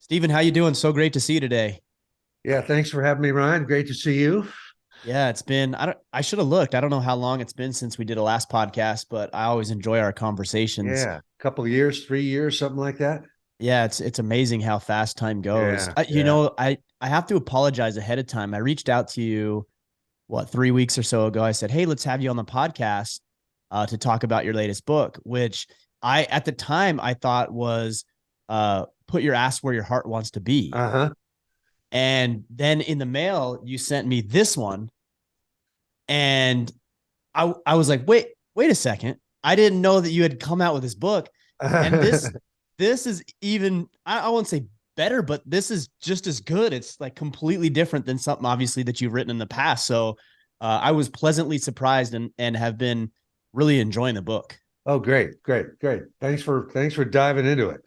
Steven, how you doing? So great to see you today. Yeah, thanks for having me, Ryan. Great to see you. Yeah, it's been I should have looked. I don't know how long it's been since we did a last podcast, but I always enjoy our conversations. Yeah, a couple of years, 3 years, something like that. Yeah, it's amazing how fast time goes. Yeah, You yeah. know, I have to apologize ahead of time. I reached out to you 3 weeks or so ago. I said, "Hey, let's have you on the podcast to talk about your latest book," which I at the time I thought was "Put Your Ass Where Your Heart Wants to Be." Uh-huh. And then in the mail, you sent me this one, and I was like, wait a second. I didn't know that you had come out with this book. And this is even I won't say better, but this is just as good. It's like completely different than something obviously that you've written in the past. So I was pleasantly surprised and have been really enjoying the book. Oh, great, great, great. Thanks for diving into it.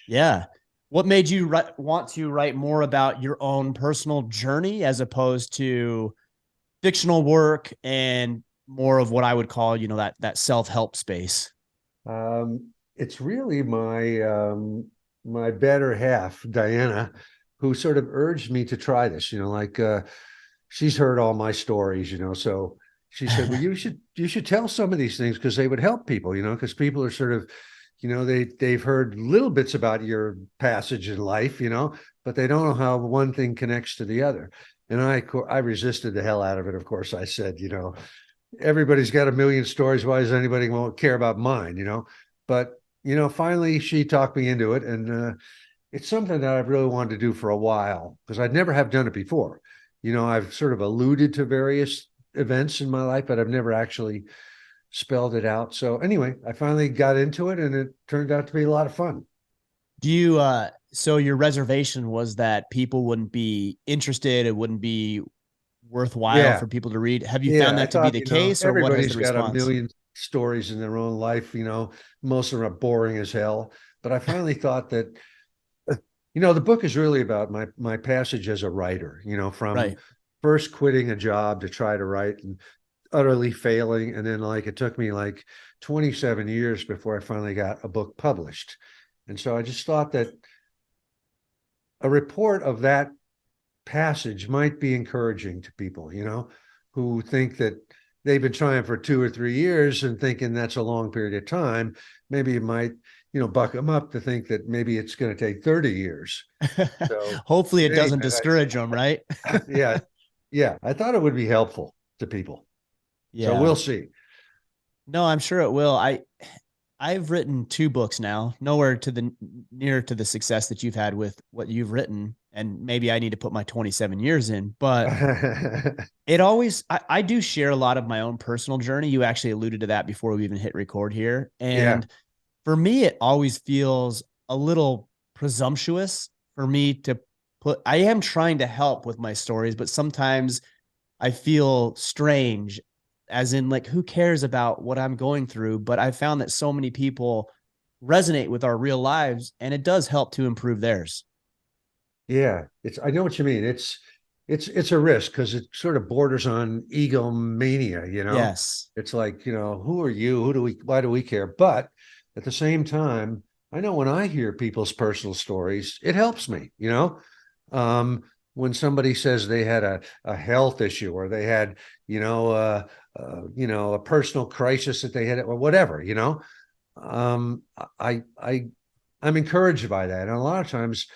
Yeah. What made you want to write more about your own personal journey as opposed to fictional work and more of what I would call, that self-help space? It's really my better half, Diana, who sort of urged me to try this. She's heard all my stories, so she said, "Well, you should tell some of these things because they would help people, because people are sort of, they've heard little bits about your passage in life, but they don't know how one thing connects to the other." And I resisted the hell out of it. Of course, I said, everybody's got a million stories. Why does anybody won't care about mine? But finally she talked me into it, and it's something that I've really wanted to do for a while because I'd never have done it before. I've sort of alluded to various events in my life, but I've never actually spelled it out. So anyway, I finally got into it, and it turned out to be a lot of fun. Do you so your reservation was that people wouldn't be interested, it wouldn't be worthwhile Yeah, for people to read. Have you yeah. found I that to be thought, the case, or what has the everybody's got a response? million stories in their own life. Most of them are boring as hell. But I finally thought that the book is really about my passage as a writer, from Right. first quitting a job to try to write and utterly failing. And then like it took me like 27 years before I finally got a book published. And so I just thought that a report of that passage might be encouraging to people, who think that they've been trying for 2 or 3 years and thinking that's a long period of time. Maybe it might, buck them up to think that maybe it's going to take 30 years. So Hopefully in it any doesn't event, discourage them, right? yeah, yeah, I thought it would be helpful to people. So Yeah. we'll see. No, I'm sure it will. I've written two books now, nowhere to the near to the success that you've had with what you've written. And maybe I need to put my 27 years in, but it always, I do share a lot of my own personal journey. You actually alluded to that before we even hit record here. Yeah, And for me, it always feels a little presumptuous for me to I am trying to help with my stories, but sometimes I feel strange, as in, like, who cares about what I'm going through? But I found that so many people resonate with our real lives, and it does help to improve theirs. yeah. I know what you mean. It's a risk because it sort of borders on egomania. Yes. It's like, who are you? Why do we care? But at the same time, I know when I hear people's personal stories, it helps me. Um, when somebody says they had a health issue or they had, a personal crisis that they had or whatever. Um, I I'm encouraged by that. And a lot of times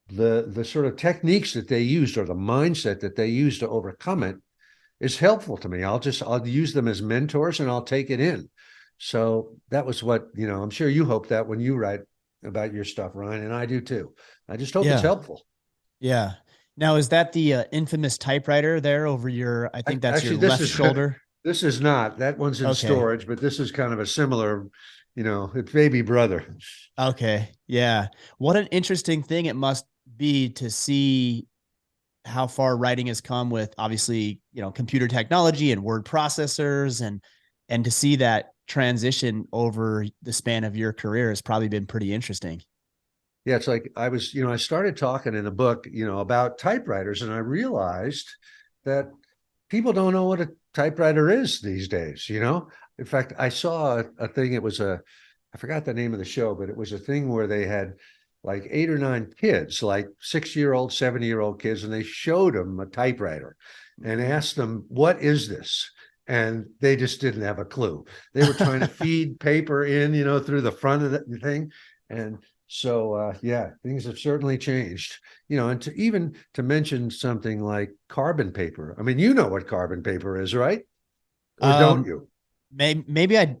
the sort of techniques that they used or the mindset that they used to overcome it is helpful to me. I'll use them as mentors and I'll take it in. So that was what, I'm sure you hope that when you write about your stuff, Ryan, and I do too. I just hope it's Yeah. helpful. Yeah. Now, is that the infamous typewriter there over your, I think that's your Actually, this left is shoulder? this is not. That one's in Okay. storage, but this is kind of a similar, it's baby brother. Okay. Yeah. What an interesting thing it must be to see how far writing has come with, obviously, computer technology and word processors, and to see that transition over the span of your career has probably been pretty interesting. Yeah, it's like I started talking in the book, about typewriters, and I realized that people don't know what a typewriter is these days. In fact, I saw a thing, I forgot the name of the show, but it was a thing where they had like 8 or 9 kids, like 6-year-old, 7-year-old kids, and they showed them a typewriter and asked them, "What is this?" And they just didn't have a clue. They were trying to feed paper in, through the front of the thing. And so, yeah, things have certainly changed, and even to mention something like carbon paper. I mean, you know what carbon paper is, right? Or don't Um, you? maybe I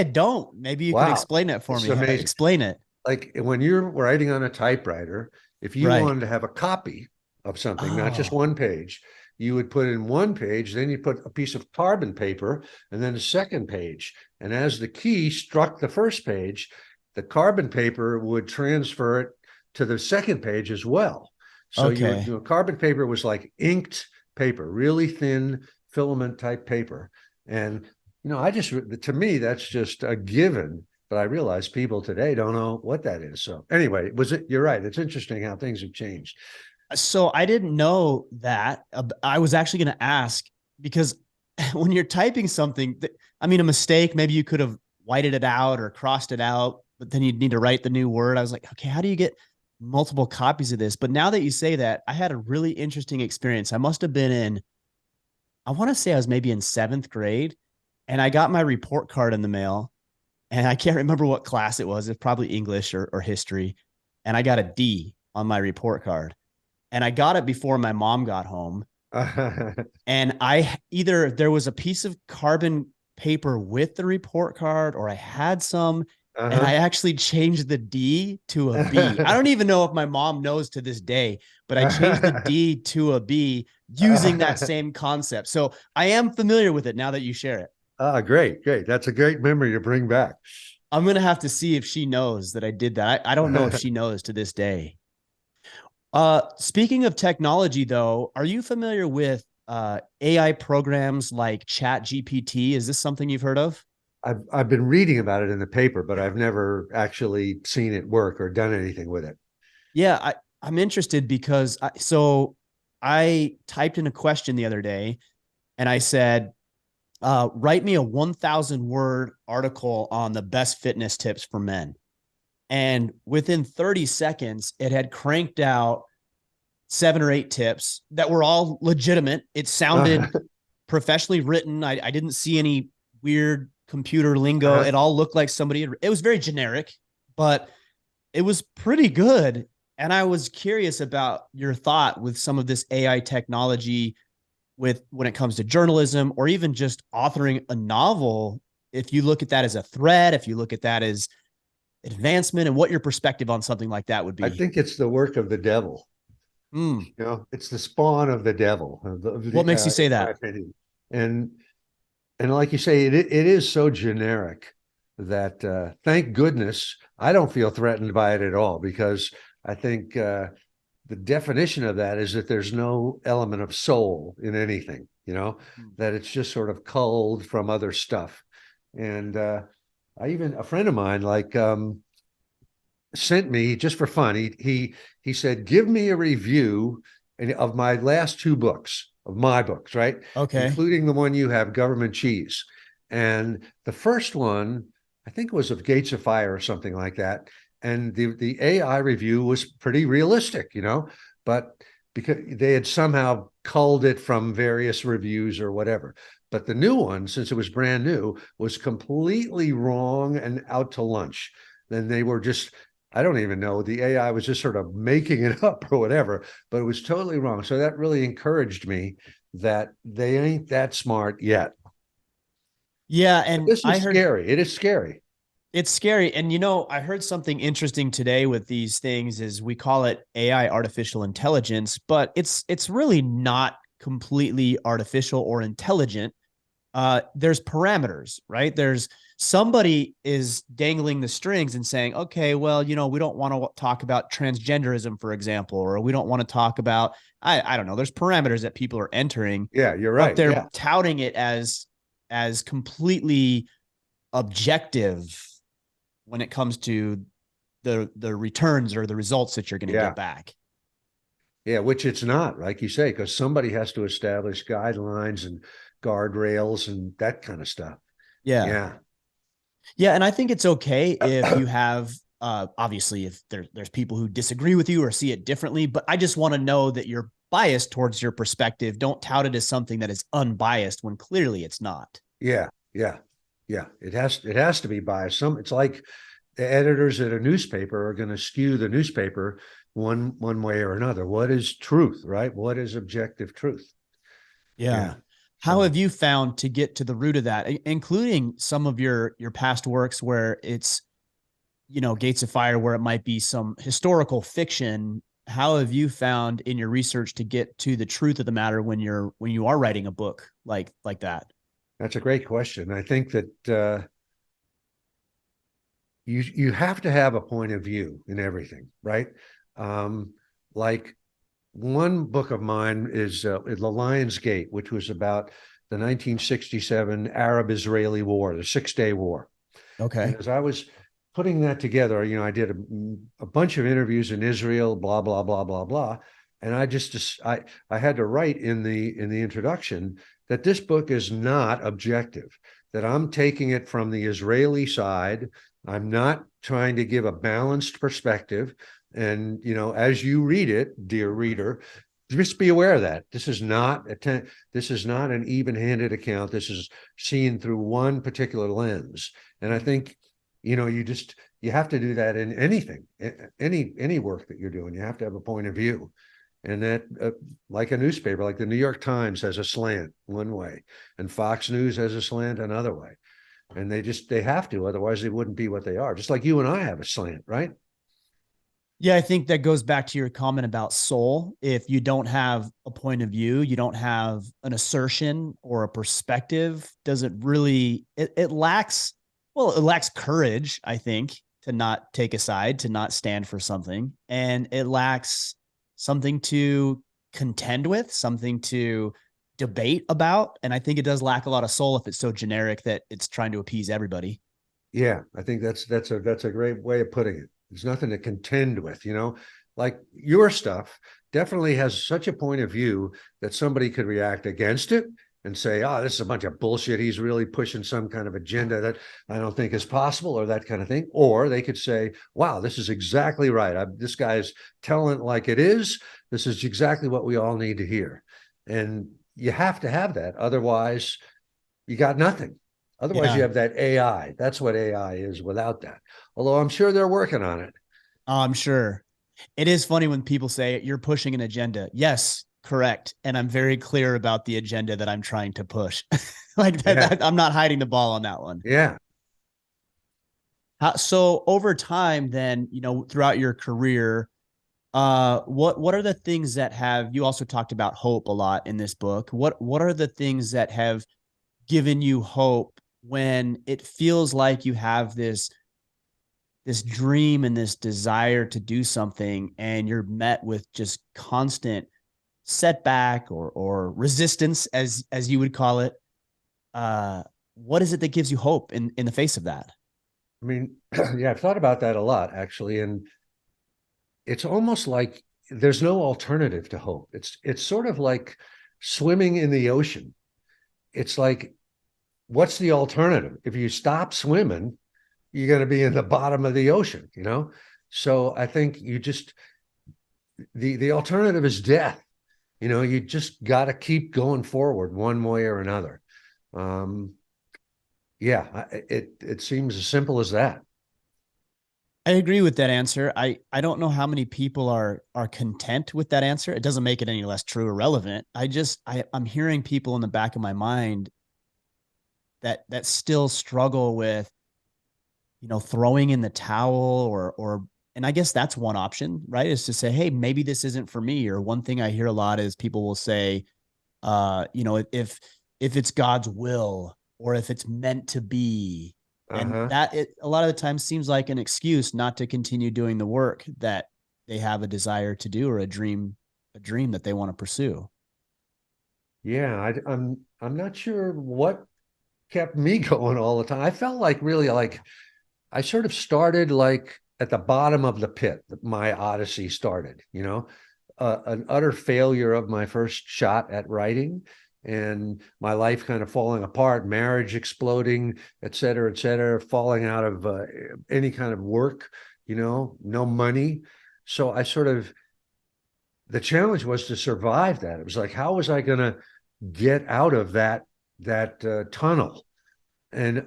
don't. Maybe you could Wow. explain it for It's me. amazing. Explain it. Like when you're writing on a typewriter, if you Right. wanted to have a copy of something, not just Oh, one page, you would put in one page, then you put a piece of carbon paper, and then a second page. And as the key struck the first page, the carbon paper would transfer it to the second page as well. So okay. carbon paper was like inked paper, really thin filament type paper. And I just, to me, that's just a given, but I realize people today don't know what that is. So anyway, you're right. It's interesting how things have changed. So I didn't know that. I was actually going to ask because when you're typing something, I mean, a mistake, maybe you could have whited it out or crossed it out, but then you'd need to write the new word. I was like, okay, how do you get multiple copies of this? But now that you say that, I had a really interesting experience. I must have been I want to say I was maybe in seventh grade, and I got my report card in the mail, and I can't remember what class it was. It's probably English or history. And I got a D on my report card, and I got it before my mom got home. And I either there was a piece of carbon paper with the report card, or I had some, and I actually changed the D to a B. I don't even know if my mom knows to this day, but I changed the D to a B using that same concept. So I am familiar with it now that you share it. Great, great. That's a great memory to bring back. I'm gonna have to see if she knows that I did that. I don't know if she knows to this day. Speaking of technology, though, are you familiar with AI programs like ChatGPT? Is this something you've heard of? I've been reading about it in the paper, but I've never actually seen it work or done anything with it. Yeah, I'm interested because I typed in a question the other day and I said, write me a 1,000 word article on the best fitness tips for men. And within 30 seconds, it had cranked out 7 or 8 tips that were all legitimate. It sounded professionally written. I didn't see any weird computer lingo. It all looked like it was very generic, but it was pretty good. And I was curious about your thought with some of this AI technology with when it comes to journalism or even just authoring a novel. If you look at that as a threat, if you look at that as advancement, and what your perspective on something like that would I be. think it's the work of the devil. Mm. It's the spawn of the devil, What makes you say in my that? opinion. And like you say, it is so generic that thank goodness I don't feel threatened by it at all, because I think the definition of that is that there's no element of soul in anything, Mm. that it's just sort of culled from other stuff. And a friend of mine, like, sent me just for fun. He said, "Give me a review of my last 2 books, of my books, right, Okay. including the one you have, Government Cheese." And the first one, I think it was of Gates of Fire or something like that. And the AI review was pretty realistic, but because they had somehow culled it from various reviews or whatever. But the new one, since it was brand new, was completely wrong and out to lunch. Then they were just, I don't even know, the AI was just sort of making it up or whatever, but it was totally wrong. So that really encouraged me that they ain't that smart yet. Yeah, But and this I is heard scary. It is scary. it's scary. And I heard something interesting today with these things is we call it AI artificial intelligence, but it's really not completely artificial or intelligent. There's parameters, right? There's somebody is dangling the strings and saying, okay, well, we don't want to talk about transgenderism, for example, or we don't want to talk about, I don't know, there's parameters that people are entering, Yeah, you're but right. they're Yeah. touting it as completely objective when it comes to the returns or the results that you're going to Yeah. get back. Yeah. Which it's not, like you say, because somebody has to establish guidelines and guardrails and that kind of stuff. Yeah. Yeah. Yeah. And I think it's okay if you have Obviously, if there's people who disagree with you or see it differently, but I just want to know that you're biased towards your perspective. Don't tout it as something that is unbiased when clearly it's not. Yeah, yeah, yeah. It has to be biased. It's like the editors at a newspaper are going to skew the newspaper one way or another. What is truth, right? What is objective truth? Yeah. Yeah. How So have you found to get to the root of that, including some of your past works where it's, Gates of Fire, where it might be some historical fiction? How have you found in your research to get to the truth of the matter when you are writing a book like that? that's a great question. I think that you have to have a point of view in everything, right? Like one book of mine is The Lion's Gate, which was about the 1967 Arab-Israeli War, the Six-Day War. And Okay. as I was putting that together, I did a bunch of interviews in Israel, blah blah blah blah blah, and I had to write in the introduction that this book is not objective, that I'm taking it from the Israeli side. I'm not trying to give a balanced perspective. And as you read it, dear reader, just be aware of that this is not an even-handed account. This is seen through one particular lens. And I think you have to do that in anything, any work that you're doing. You have to have a point of view. And that like a newspaper, like the New York Times has a slant one way, and Fox News has a slant another way. And they have to, otherwise they wouldn't be what they are. Just like you and I have a slant, right? Yeah, I think that goes back to your comment about soul. If you don't have a point of view, you don't have an assertion or a perspective, does it really, it lacks, well, it lacks courage, I think, to not take a side, to not stand for something. And it lacks something to contend with, something to debate about. And I think it does lack a lot of soul if it's so generic that it's trying to appease everybody. Yeah, I think that's a great way of putting it. There's nothing to contend with, like your stuff definitely has such a point of view that somebody could react against it and say, oh, this is a bunch of bullshit. He's really pushing some kind of agenda that I don't think is possible, or that kind of thing. Or they could say, wow, this is exactly right. This guy's telling it like it is. This is exactly what we all need to hear. And you have to have that. Otherwise, you got nothing. Otherwise, you Yeah, have that AI. That's what AI is without that. Although I'm sure they're working on it. I'm sure. It is funny when people say you're pushing an agenda. Yes, correct. And I'm very clear about the agenda that I'm trying to push. Like Yeah. I'm not hiding the ball on that one. Yeah. So over time, then, throughout your career, what are the things that have, you also talked about hope a lot in this book. What are the things that have given you hope when it feels like you have this dream and this desire to do something, and you're met with just constant setback or resistance, as you would call it? What is it that gives you hope in the face of that? I mean, yeah, I've thought about that a lot, actually. And it's almost like there's no alternative to hope. It's sort of like swimming in the ocean. It's like, what's the alternative? If you stop swimming, you're going to be in the bottom of the ocean. So I think the alternative is death. You just got to keep going forward one way or another. um yeah, it seems as simple as that. I agree with that answer. I don't know how many people are content with that answer. It doesn't make it any less true or relevant. I'm hearing people in the back of my mind that still struggle with, throwing in the towel, or and I guess that's one option, right? Is to say, hey, maybe this isn't for me. Or one thing I hear a lot is people will say, if it's God's will, or if it's meant to be. And Uh-huh. that a lot of the time seems like an excuse not to continue doing the work that they have a desire to do, or a dream that they want to pursue. Yeah, I'm not sure what kept me going all the time. I felt like really like I sort of started like at the bottom of the pit. My odyssey started, an utter failure of my first shot at writing, and my life kind of falling apart, marriage exploding, et cetera, falling out of any kind of work, no money. So the challenge was to survive that. It was like, how was I going to get out of that tunnel? And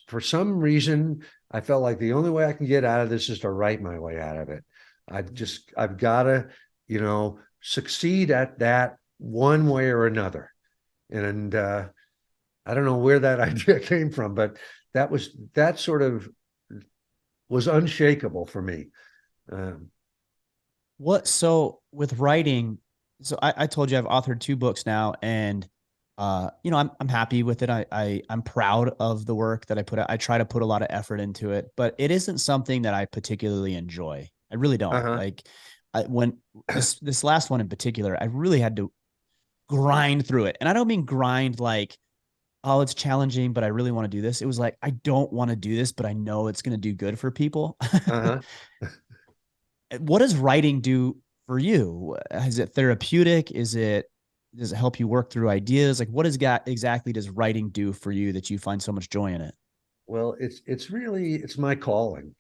for some reason, I felt like the only way I can get out of this is to write my way out of it. I've got to, succeed at that one way or another. And I don't know where that idea came from, but that sort of was unshakable for me. Um, So with writing, so I told you I've authored 2 books now, and I'm happy with it. I'm proud of the work that I put out. I try to put a lot of effort into it, but it isn't something that I particularly enjoy. I really don't. uh-huh. Like when this last one in particular, I really had to grind through it. And I don't mean grind like, oh, it's challenging, but I really want to do this. It was like, I don't want to do this, but I know it's going to do good for people. Uh-huh. What does writing do for you? Is it therapeutic? Does it help you work through ideas? Like exactly does writing do for you that you find so much joy in it? Well, it's my calling,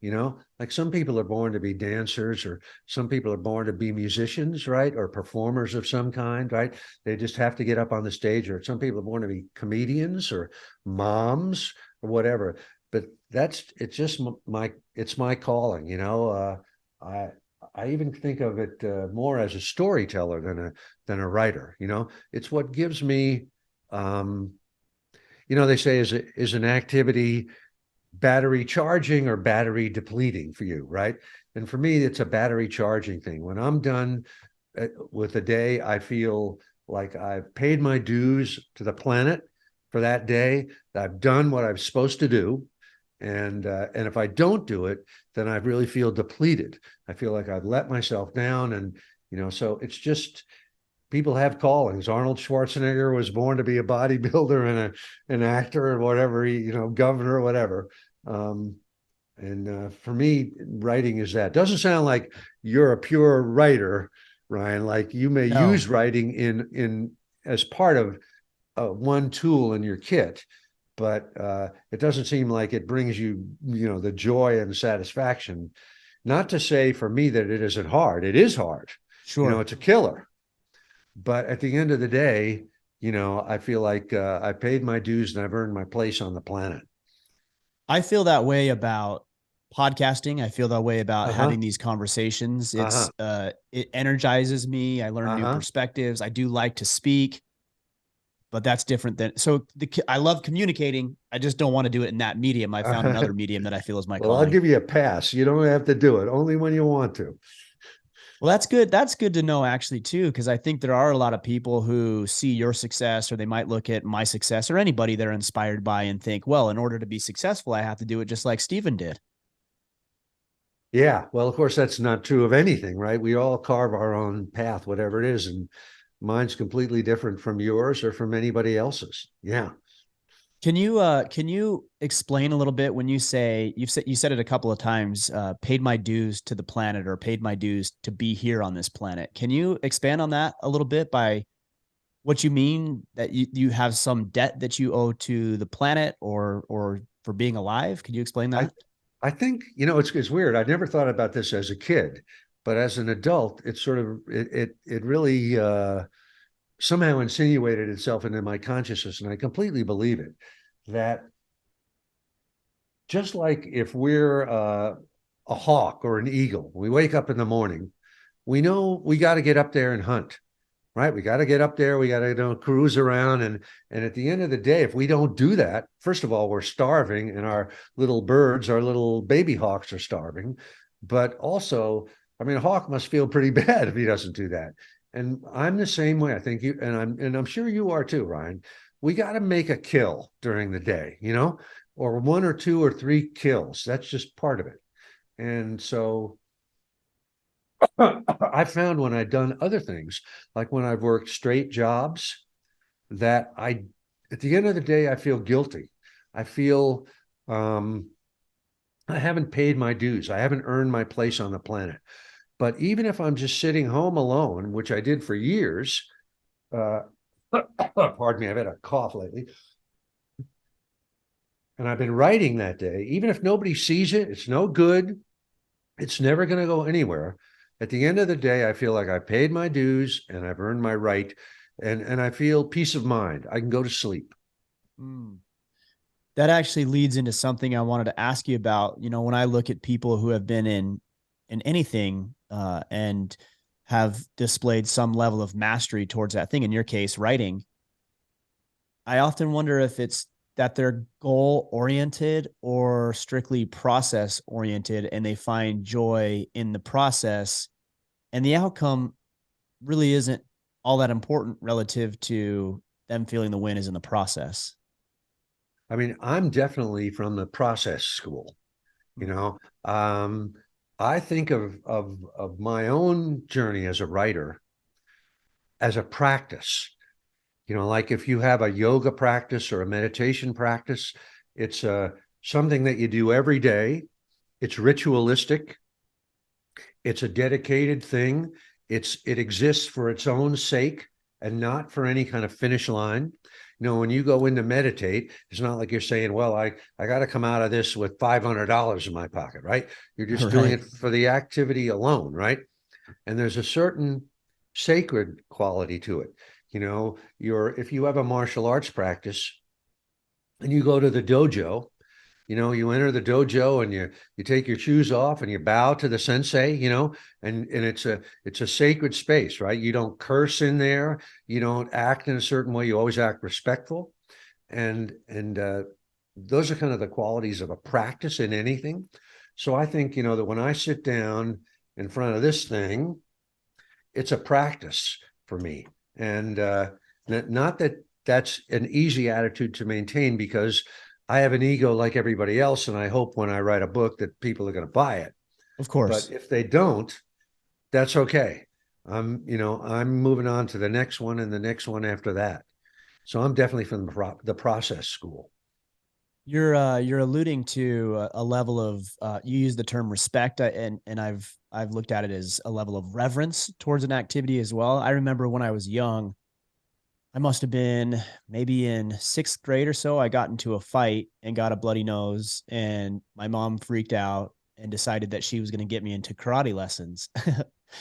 like some people are born to be dancers, or some people are born to be musicians, right? Or performers of some kind, right? They just have to get up on the stage, or some people are born to be comedians or moms or whatever. But it's just it's my calling, I, I even think of it more as a storyteller than a writer, it's what gives me, um, they say, is an activity battery charging or battery depleting for you, right? And for me, it's a battery charging thing. When I'm done with a day, I feel like I've paid my dues to the planet for that day. I've done what I'm supposed to do. And if I don't do it, then I really feel depleted. I feel like I've let myself down. And, so it's just, people have callings. Arnold Schwarzenegger was born to be a bodybuilder and an actor or whatever, governor or whatever. Um, and for me, writing is that. Doesn't sound like you're a pure writer, Ryan. Like you may use No, writing in as part of one tool in your kit, but it doesn't seem like it brings you, the joy and satisfaction. Not to say for me that it isn't hard. It is hard. sure. It's a killer. But at the end of the day, I feel like I paid my dues and I've earned my place on the planet. I feel that way about podcasting. I feel that way about Uh-huh. having these conversations. Uh-huh. It energizes me. I learn new Uh-huh. perspectives. I do like to speak, but that's different than I love communicating. I just don't want to do it in that medium. I found Uh-huh. another medium that I feel is my Well, I'll calling. give you a pass. You don't have to do it, only when you want to. Well, that's good. That's good to know actually too, because I think there are a lot of people who see your success, or they might look at my success or anybody they're inspired by and think, well, in order to be successful, I have to do it just like Steven did. Yeah. Well, of course, that's not true of anything, right? We all carve our own path, whatever it is. And mine's completely different from yours or from anybody else's. Yeah. Can you explain a little bit when you said it a couple of times, paid my dues to the planet, or paid my dues to be here on this planet. Can you expand on that a little bit by what you mean, that you have some debt that you owe to the planet, or for being alive? Could you explain I that? I think, it's weird. I never thought about this as a kid, but as an adult, it sort of it really somehow insinuated itself into my consciousness, and I completely believe it. That just like if we're a hawk or an eagle, we wake up in the morning, we know we got to get up there and hunt, right? We got to get up there, we got to cruise around, and at the end of the day, if we don't do that, first of all, we're starving, and our little birds, our little baby hawks, are starving. But also, I mean, a hawk must feel pretty bad if he doesn't do that. And I'm the same way. I think you, and I'm sure you are too, Ryan. We got to make a kill during the day, or one or two or three kills. That's just part of it. And so I found when I've done other things, like when I've worked straight jobs, that at the end of the day, I feel guilty. I feel um, I haven't paid my dues. I haven't earned my place on the planet. But even if I'm just sitting home alone, which I did for years, uh, pardon me, I've had a cough lately, and I've been writing that day, even if nobody sees it, it's no good. It's never going to go anywhere. At the end of the day, I feel like I paid my dues and I've earned my right, and I feel peace of mind. I can go to sleep. Mm. That actually leads into something I wanted to ask you about. You know, when I look at people who have been in anything and have displayed some level of mastery towards that thing, in your case, writing, I often wonder if it's that they're goal oriented or strictly process oriented, and they find joy in the process, and the outcome really isn't all that important relative to them feeling the win is in the process. I mean, I'm definitely from the process school. You know, um, I think of my own journey as a writer as a practice. You know, like if you have a yoga practice or a meditation practice, it's something that you do every day. It's ritualistic. It's a dedicated thing. It exists for its own sake and not for any kind of finish line. You know, when you go in to meditate, it's not like you're saying, well, I got to come out of this with $500 in my pocket, right? You're just doing Right. it for the activity alone, right? And there's a certain sacred quality to it. You know, if you have a martial arts practice and you go to the dojo, you know, you enter the dojo and you take your shoes off and you bow to the sensei, you know, and it's a sacred space, right? You don't curse in there, you don't act in a certain way, you always act respectful. And those are kind of the qualities of a practice in anything. So I think, you know, that when I sit down in front of this thing, it's a practice for me. And not that that's an easy attitude to maintain, because I have an ego like everybody else. And I hope when I write a book that people are going to buy it. Of But course. if they don't, that's okay. I'm moving on to the next one and the next one after that. So I'm definitely from the process school. You're alluding to a level of you use the term respect, and I've looked at it as a level of reverence towards an activity as well. I remember when I was young, I must have been maybe in sixth grade or so. I got into a fight and got a bloody nose, and my mom freaked out and decided that she was going to get me into karate lessons.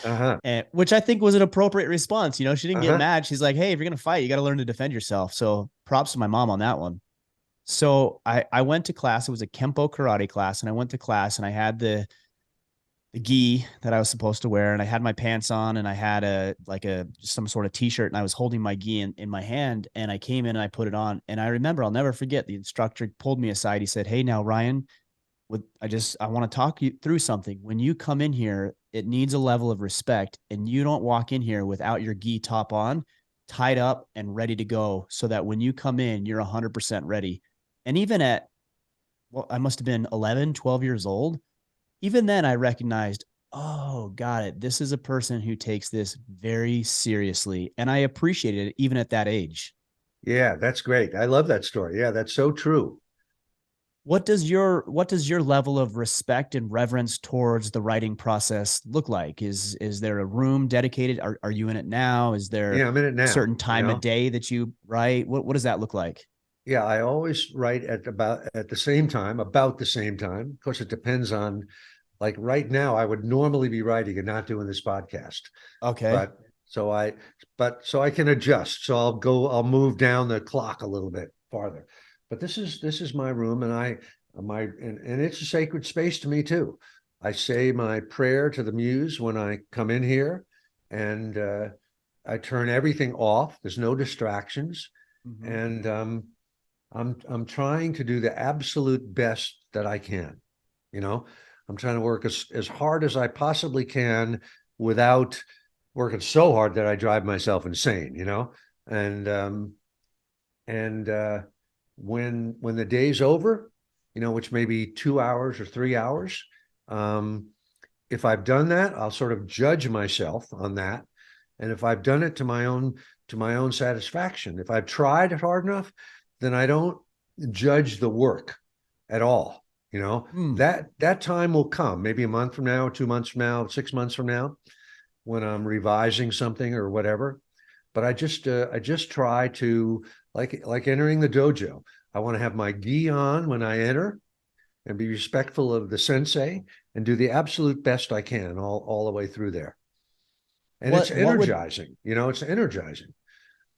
Uh-huh. And which I think was an appropriate response. You know, she didn't get Uh-huh. mad. She's like, "Hey, if you're gonna fight, you got to learn to defend yourself." So props to my mom on that one. So I went to class. It was a Kempo karate class, and I went to class, and I had the gi that I was supposed to wear, and I had my pants on, and I had some sort of t-shirt, and I was holding my gi in my hand, and I came in and I put it on, and I remember, I'll never forget, the instructor pulled me aside. He said, "Hey, now Ryan, I want to talk you through something. When you come in here, it needs a level of respect, and you don't walk in here without your gi top on, tied up and ready to go, so that when you come in, you're 100% ready." And even at, well, I must have been 11, 12 years old. Even then I recognized, oh, got it. This is a person who takes this very seriously. And I appreciated it even at that age. Yeah, that's great. I love that story. Yeah, that's so true. What does your level of respect and reverence towards the writing process look like? Is there a room dedicated? Are you in it now? Is there Yeah, I'm in it a now, certain you time of know. day that you write? What does that look like? Yeah, I always write at the same time, about the same time. Of course, it depends on, like right now, I would normally be writing and not doing this podcast. Okay. But so I so I can adjust. So I'll move down the clock a little bit farther. But this is my room, and and it's a sacred space to me too. I say my prayer to the muse when I come in here, and I turn everything off. There's no distractions, Mm-hmm. and I'm trying to do the absolute best that I can. You know, I'm trying to work as hard as I possibly can without working so hard that I drive myself insane, you know? And and when the day's over, you know, which may be 2 hours or 3 hours, um, if I've done that, I'll sort of judge myself on that. And if I've done it to my own satisfaction, if I've tried hard enough, then I don't judge the work at all. You know, Mm. that time will come, maybe a month from now, 2 months from now, 6 months from now, when I'm revising something or whatever. But I just try to, like entering the dojo. I want to have my gi on when I enter and be respectful of the sensei. and do the absolute best I can all the way through there. And it's What would energizing, it's energizing.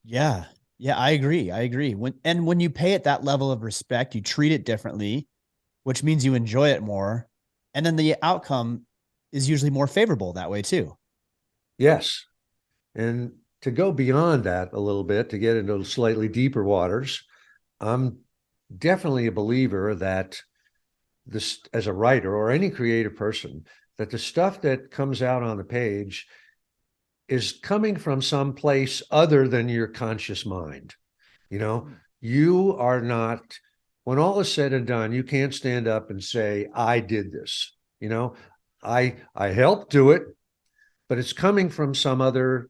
Yeah. Yeah, I agree. I agree. When you pay it that level of respect, you treat it differently, which means you enjoy it more. And then the outcome is usually more favorable that way too. Yes. And to go beyond that a little bit, to get into slightly deeper waters, I'm definitely a believer that this, as a writer or any creative person, that the stuff that comes out on the page is coming from some place other than your conscious mind. You know, you are not, when all is said and done, you can't stand up and say, I did this. I helped do it, but it's coming from some other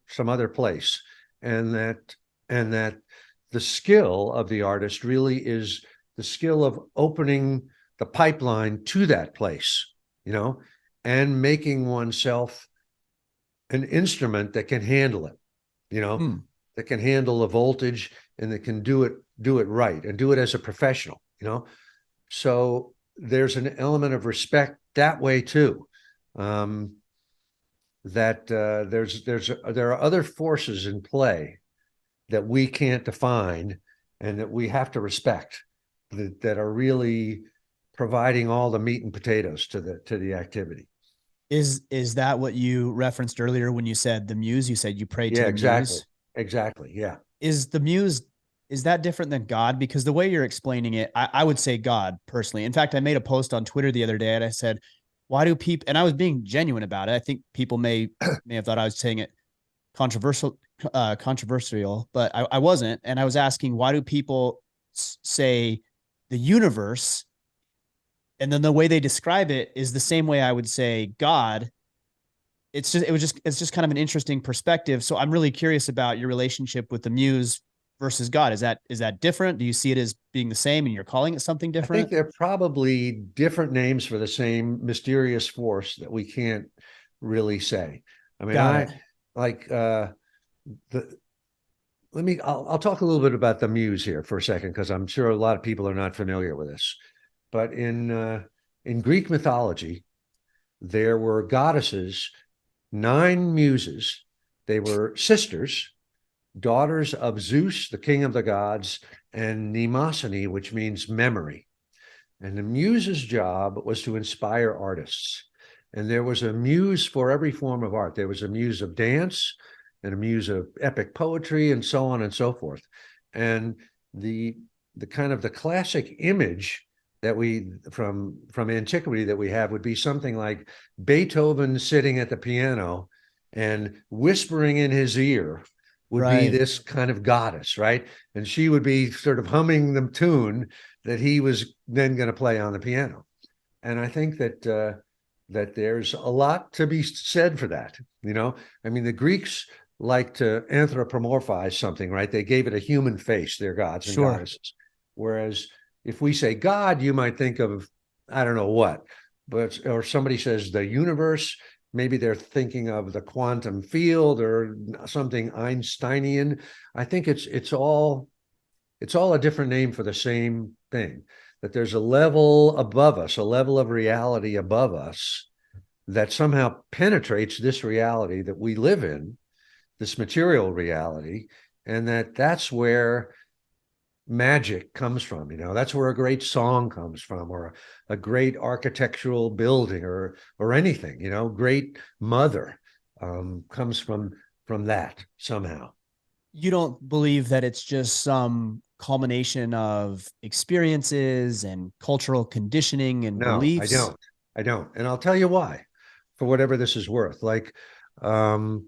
place. And that the skill of the artist really is the skill of opening the pipeline to that place, and making oneself an instrument that can handle it, you know, Hmm. that can handle the voltage and that can do it right and do it as a professional. So there's an element of respect that way too. That there are other forces in play that we can't define and that we have to respect, that are really providing all the meat and potatoes to the activity. Is that what you referenced earlier when you said the muse? You said you prayed to Yeah, the exactly. muse. Exactly. Yeah. Is the muse, is that different than God? Because the way you're explaining it, I would say God personally. In fact, I made a post on Twitter the other day and I said, why do people, and I was being genuine about it. I think people may have thought I was saying it controversial, but I wasn't. And I was asking, why do people say the universe? And then the way they describe it is the same way I would say God. It's just kind of an interesting perspective. So I'm really curious about your relationship with the muse versus God. Is that different? Do you see it as being the same and you're calling it something I think different? they're probably different names for the same mysterious force that we can't really say. I mean, Got it. I like the I'll talk a little bit about the muse here for a second, because I'm sure a lot of people are not familiar with this. But in Greek mythology, there were goddesses, 9 muses. They were sisters, daughters of Zeus, the king of the gods, and Mnemosyne, which means memory. And the muse's job was to inspire artists. And there was a muse for every form of art. There was a muse of dance and a muse of epic poetry and so on and so forth. And the kind of the classic image that we from antiquity that we have would be something like Beethoven sitting at the piano and whispering in his ear would be Right. this kind of goddess, right? And she would be sort of humming the tune that he was then going to play on the piano. And I think that there's a lot to be said for that. I mean, the Greeks like to anthropomorphize something, right? They gave it a human face, their gods and Sure. goddesses. Whereas if we say God, you might think of, I don't know what, but, or somebody says the universe, maybe they're thinking of the quantum field or something Einsteinian. I think it's all a different name for the same thing, that there's a level above us, a level of reality above us that somehow penetrates this reality that we live in, this material reality, and that's where magic comes from. That's where a great song comes from, or a great architectural building, or anything. Great mother comes from that somehow. You don't believe that it's just some culmination of experiences and cultural conditioning and No, I beliefs? don't. I don't. And I'll tell you why, for whatever this is worth. Like, um,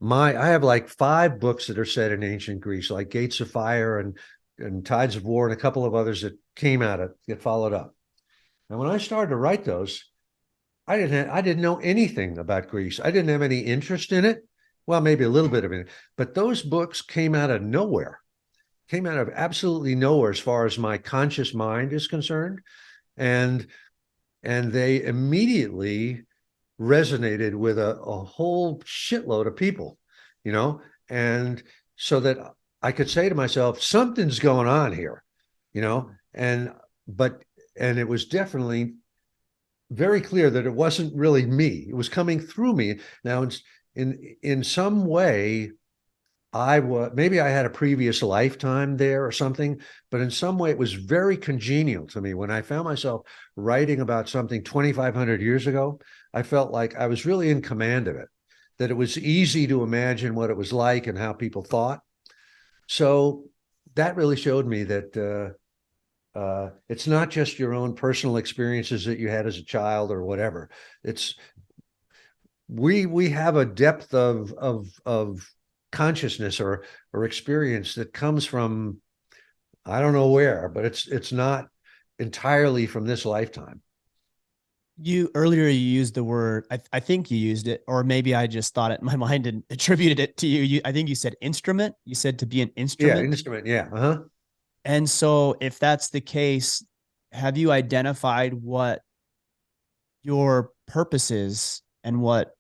I have like 5 books that are set in ancient Greece, like Gates of Fire and Tides of War, and a couple of others that came out of get followed up. And when I started to write those, I didn't know anything about Greece. I didn't have any interest in it. Well, maybe a little bit of it, but those books came out of nowhere, came out of absolutely nowhere as far as my conscious mind is concerned. And they immediately resonated with a whole shitload of people, you know, and so that I could say to myself, something's going on here, and but and it was definitely very clear that it wasn't really me. It was coming through me. Now, in some way, I was, maybe I had a previous lifetime there or something, but in some way it was very congenial to me. When I found myself writing about something 2,500 years ago, I felt like I was really in command of it, that it was easy to imagine what it was like and how people thought. So that really showed me that it's not just your own personal experiences that you had as a child or whatever. It's we have a depth of consciousness or experience that comes from, I don't know where, but it's not entirely from this lifetime. You earlier you used the word, I think you used it, or maybe I just thought it in my mind and attributed it to you. I think you said instrument. You said to be an Yeah, instrument. instrument. Yeah. Uh-huh. And so if that's the case, have you identified what your purpose is and what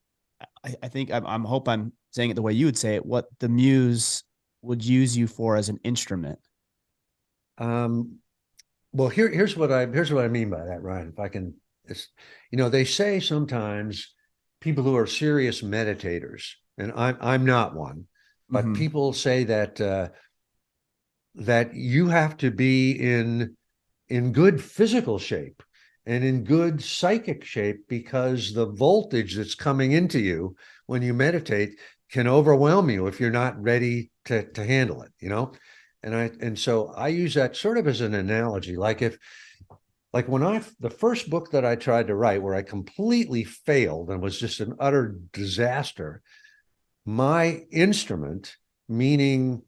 I think I'm hope I'm saying it the way you would say it, what the muse would use you for as an instrument? Um, well, here's what I mean by that, Ryan. If I can, it's, they say sometimes people who are serious meditators, and I'm not one, but Mm-hmm. people say that that you have to be in good physical shape and in good psychic shape, because the voltage that's coming into you when you meditate can overwhelm you if you're not ready to handle it, and so I use that sort of as an analogy. Like when the first book that I tried to write, where I completely failed and was just an utter disaster, my instrument, meaning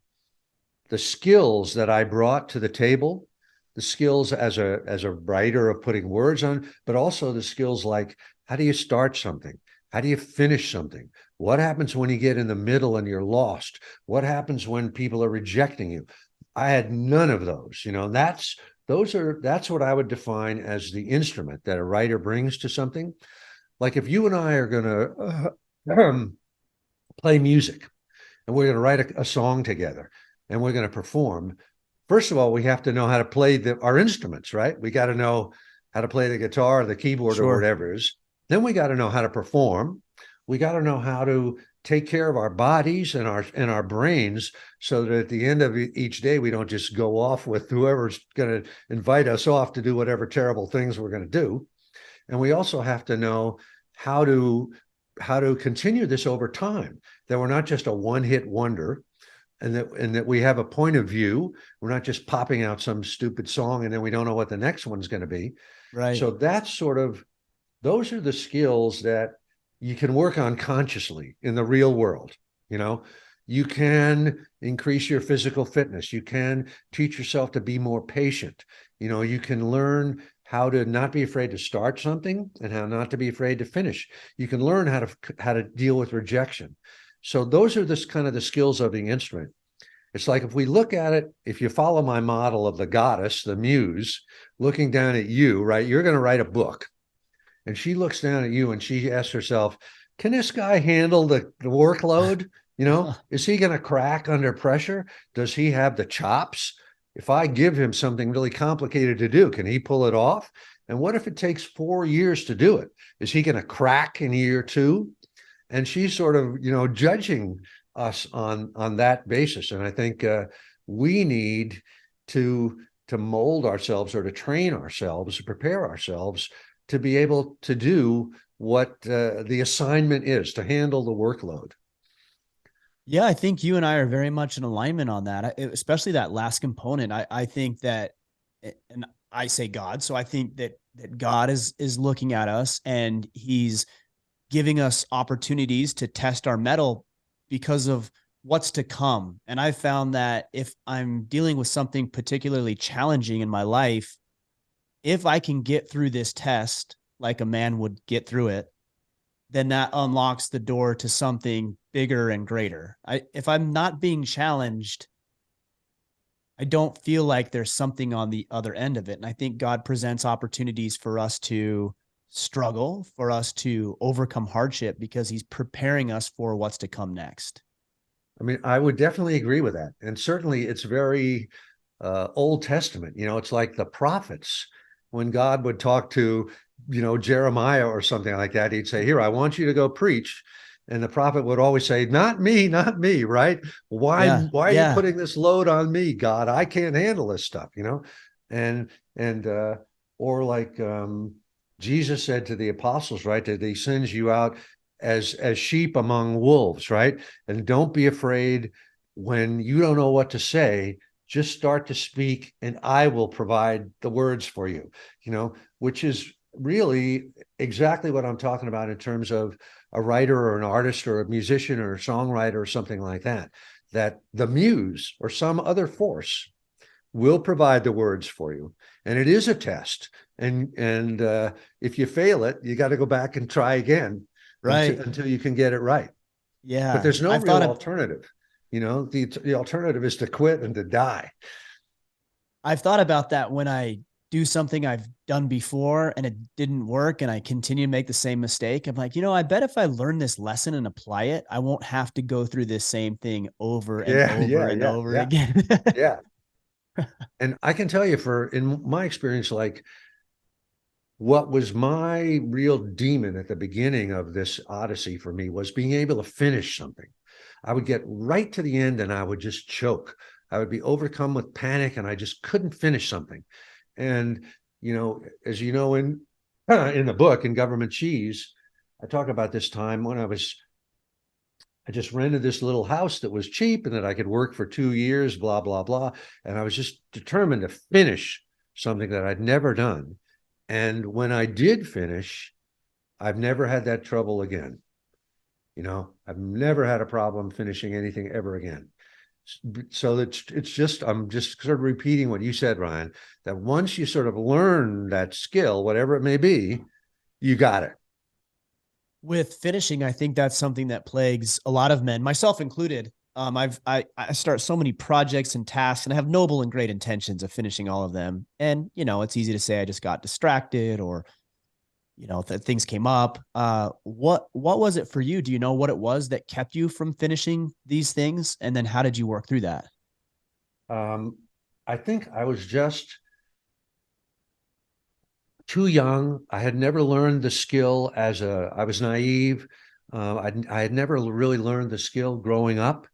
the skills that I brought to the table, the skills as a writer of putting words on, but also the skills like, how do you start something? How do you finish something? What happens when you get in the middle and you're lost? What happens when people are rejecting you? I had none of those. That's what I would define as the instrument that a writer brings to something. Like if you and I are going to play music, and we're going to write a song together, and we're going to perform. First of all, we have to know how to play our instruments, right? We got to know how to play the guitar or the keyboard or Sure. whatever it is. Then we got to know how to perform. We got to know how to take care of our bodies and our brains, so that at the end of each day, we don't just go off with whoever's going to invite us off to do whatever terrible things we're going to do. And we also have to know how to continue this over time, that we're not just a one-hit wonder, and that we have a point of view. We're not just popping out some stupid song and then we don't know what the next one's going to be. Right. So those are the skills that you can work on consciously in the real world. You know, you can increase your physical fitness. You can teach yourself to be more patient. You can learn how to not be afraid to start something and how not to be afraid to finish. You can learn how to deal with rejection. So those are this kind of the skills of the instrument. It's like, if we look at it, if you follow my model of the goddess, the muse, looking down at you, right? You're going to write a book, and she looks down at you and she asks herself, can this guy handle the workload? Is he going to crack under pressure? Does he have the chops? If I give him something really complicated to do, can he pull it off? And what if it takes 4 years to do it? Is he going to crack in year two? And she's sort of, judging us on that basis. And I think we need to mold ourselves, or to train ourselves, to prepare ourselves to be able to do what the assignment is, to handle the workload. Yeah, I think you and I are very much in alignment on that, especially that last component. I think that, and I say God, so I think that God is looking at us and He's giving us opportunities to test our mettle because of what's to come. And I found that if I'm dealing with something particularly challenging in my life, if I can get through this test like a man would get through it, then that unlocks the door to something bigger and greater. If I'm not being challenged, I don't feel like there's something on the other end of it. And I think God presents opportunities for us to struggle, for us to overcome hardship, because He's preparing us for what's to come next. I mean, I would definitely agree with that. And certainly it's very Old Testament. It's like the prophets, when God would talk to Jeremiah or something like that. He'd say, here, I want you to go preach. And the prophet would always say, not me, not me, right? Yeah. Why are you Yeah. putting this load on me, God? I can't handle this stuff, And or like Jesus said to the apostles, right, that he sends you out as sheep among wolves, right? And don't be afraid when you don't know what to say. Just start to speak, and I will provide the words for you, which is really exactly what I'm talking about in terms of a writer or an artist or a musician or a songwriter or something like that, that the muse or some other force will provide the words for you. And it is a test. And if you fail it, you got to go back and try again Right. until you can get it right. But Yeah. there's no I've real thought of alternative. The alternative is to quit and to die. I've thought about that when I do something I've done before and it didn't work and I continue to make the same mistake. I'm like, I bet if I learn this lesson and apply it, I won't have to go through this same thing over and Yeah, over yeah, and yeah, over yeah, again. yeah. And I can tell you, in my experience, like, what was my real demon at the beginning of this odyssey for me was being able to finish something. I would get right to the end and I would just choke. I would be overcome with panic and I just couldn't finish something. And, as you know, in the book, in Govt Cheese, I talk about this time when I just rented this little house that was cheap and that I could work for 2 years, blah, blah, blah. And I was just determined to finish something that I'd never done. And when I did finish, I've never had that trouble again. I've never had a problem finishing anything ever again. So it's just, I'm just sort of repeating what you said, Ryan, that once you sort of learn that skill, whatever it may be, you got it. With finishing, I think that's something that plagues a lot of men, myself included. I start so many projects and tasks, and I have noble and great intentions of finishing all of them. And it's easy to say I just got distracted, or things came up. What was it for you? Do you know what it was that kept you from finishing these things? And then how did you work through that? I think I was just too young. I had never learned the skill I was naive. I had never really learned the skill growing up.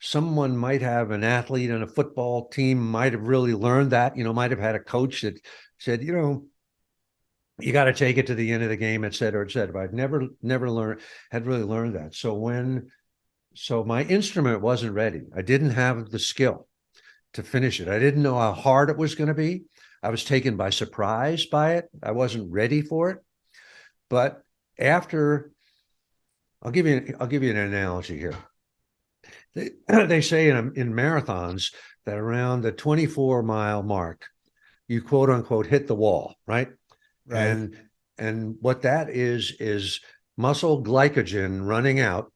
Someone might have, an athlete on a football team might have really learned that, might have had a coach that said, you got to take it to the end of the game, et cetera, et cetera. But I'd had really learned that. So my instrument wasn't ready. I didn't have the skill to finish it. I didn't know how hard it was going to be. I was taken by surprise by it. I wasn't ready for it. But after, I'll give you an analogy here. They say in marathons that around the 24-mile mark, you quote unquote hit the wall, right? Right. And what that is muscle glycogen running out,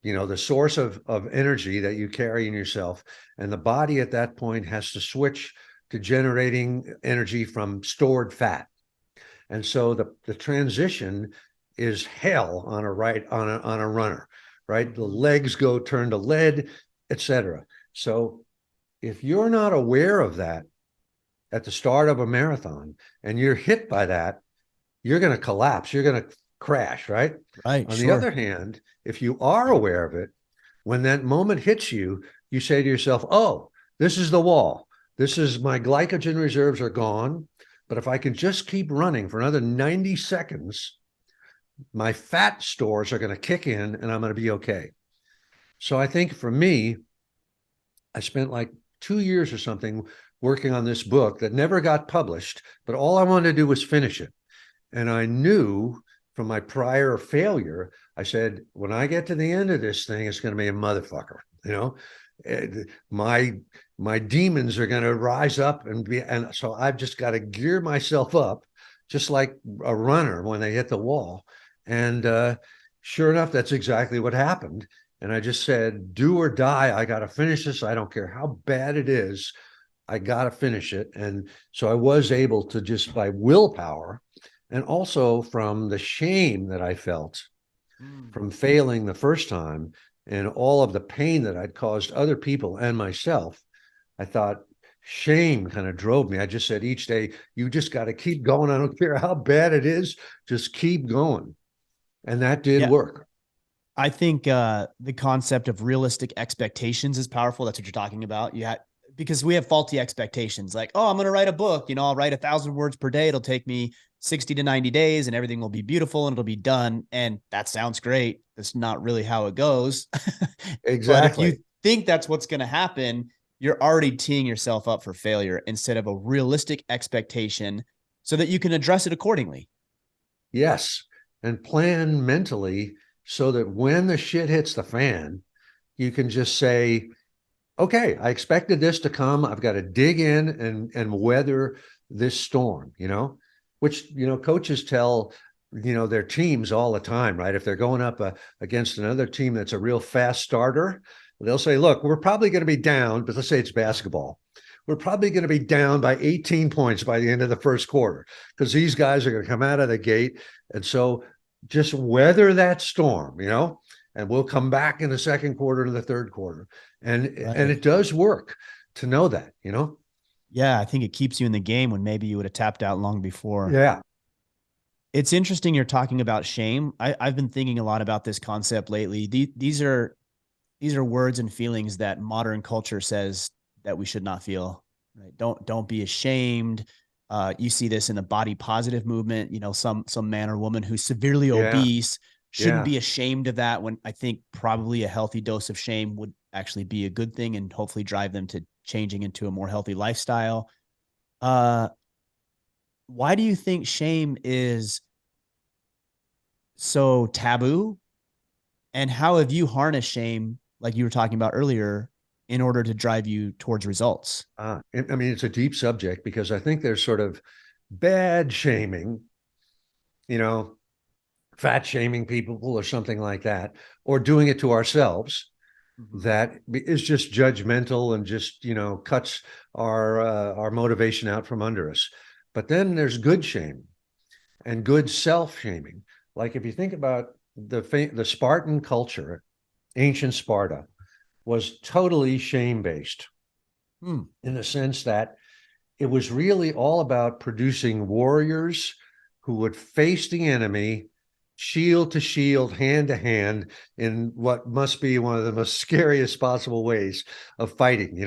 the source of energy that you carry in yourself. And the body at that point has to switch to generating energy from stored fat. And so the transition is hell on a runner, right? The legs turn to lead, etc. So if you're not aware of that at the start of a marathon and you're hit by that, you're going to collapse. You're going to crash, right? Right. On the other Sure. hand, if you are aware of it, when that moment hits you, you say to yourself, oh, this is the wall. This is, my glycogen reserves are gone. But if I can just keep running for another 90 seconds, my fat stores are going to kick in and I'm going to be okay. So I think for me, I spent like 2 years or something working on this book that never got published, but all I wanted to do was finish it. And I knew from my prior failure, I said, when I get to the end of this thing, it's going to be a motherfucker. My demons are going to rise up and so I've just got to gear myself up, just like a runner when they hit the wall. And sure enough, that's exactly what happened. And I just said, do or die. I got to finish this. I don't care how bad it is. I got to finish it. And so I was able to, just by willpower, and also from the shame that I felt Mm. from failing the first time and all of the pain that I'd caused other people and myself, I thought, shame kind of drove me. I just said each day, you just got to keep going. I don't care how bad it is, just keep going. And that did Yeah. work. I think the concept of realistic expectations is powerful. That's what you're talking about. Because we have faulty expectations. Like, oh, I'm going to write a book. I'll write 1,000 words per day. It'll take me 60 to 90 days, and everything will be beautiful and it'll be done. And that sounds great. That's not really how it goes. But if you Exactly. think that's what's going to happen, you're already teeing yourself up for failure instead of a realistic expectation, so that you can address it accordingly. Yes. And plan mentally so that when the shit hits the fan, you can just say, okay, I expected this to come. I've got to dig in and weather this storm, which, coaches tell, their teams all the time, right? If they're going up against another team that's a real fast starter, they'll say, look, we're probably going to be down, but let's say it's basketball. We're probably going to be down by 18 points by the end of the first quarter because these guys are going to come out of the gate. And so just weather that storm, and we'll come back in the second quarter to the third quarter. And Right. it does work to know that, Yeah, I think it keeps you in the game when maybe you would have tapped out long before. Yeah. It's interesting you're talking about shame. I've been thinking a lot about this concept lately. These are words and feelings that modern culture says that we should not feel. Right? Don't be ashamed. You see this in the body positive movement. Some man or woman who's severely Yeah. obese shouldn't Yeah. be ashamed of that, when I think probably a healthy dose of shame would actually be a good thing and hopefully drive them to changing into a more healthy lifestyle. Uh, why do you think shame is so taboo? And how have you harnessed shame, like you were talking about earlier, in order to drive you towards results? I mean, it's a deep subject because I think there's sort of bad shaming, you know, fat shaming people or something like that, or doing it to ourselves Mm-hmm. that is just judgmental and just, cuts our motivation out from under us. But then there's good shaming and good self shaming. Like if you think about the Spartan culture, ancient Sparta was totally shame based Hmm. in the sense that it was really all about producing warriors who would face the enemy shield to shield, hand to hand, in what must be one of the most scariest possible ways of fighting.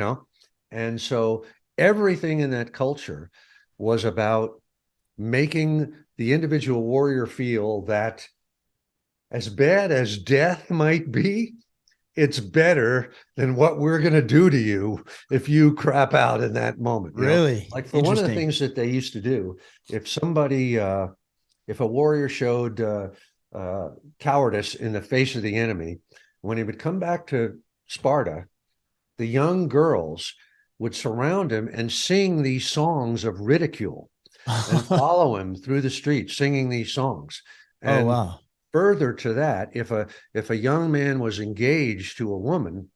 And so everything in that culture was about making the individual warrior feel that as bad as death might be, it's better than what we're going to do to you if you crap out in that moment. Really Like for one of the interesting. things that they used to do, if somebody, if a warrior showed cowardice in the face of the enemy, when he would come back to Sparta, the young girls would surround him and sing these songs of ridicule and follow him through the streets singing these songs. Oh And wow. further to that, if a young man was engaged to a woman,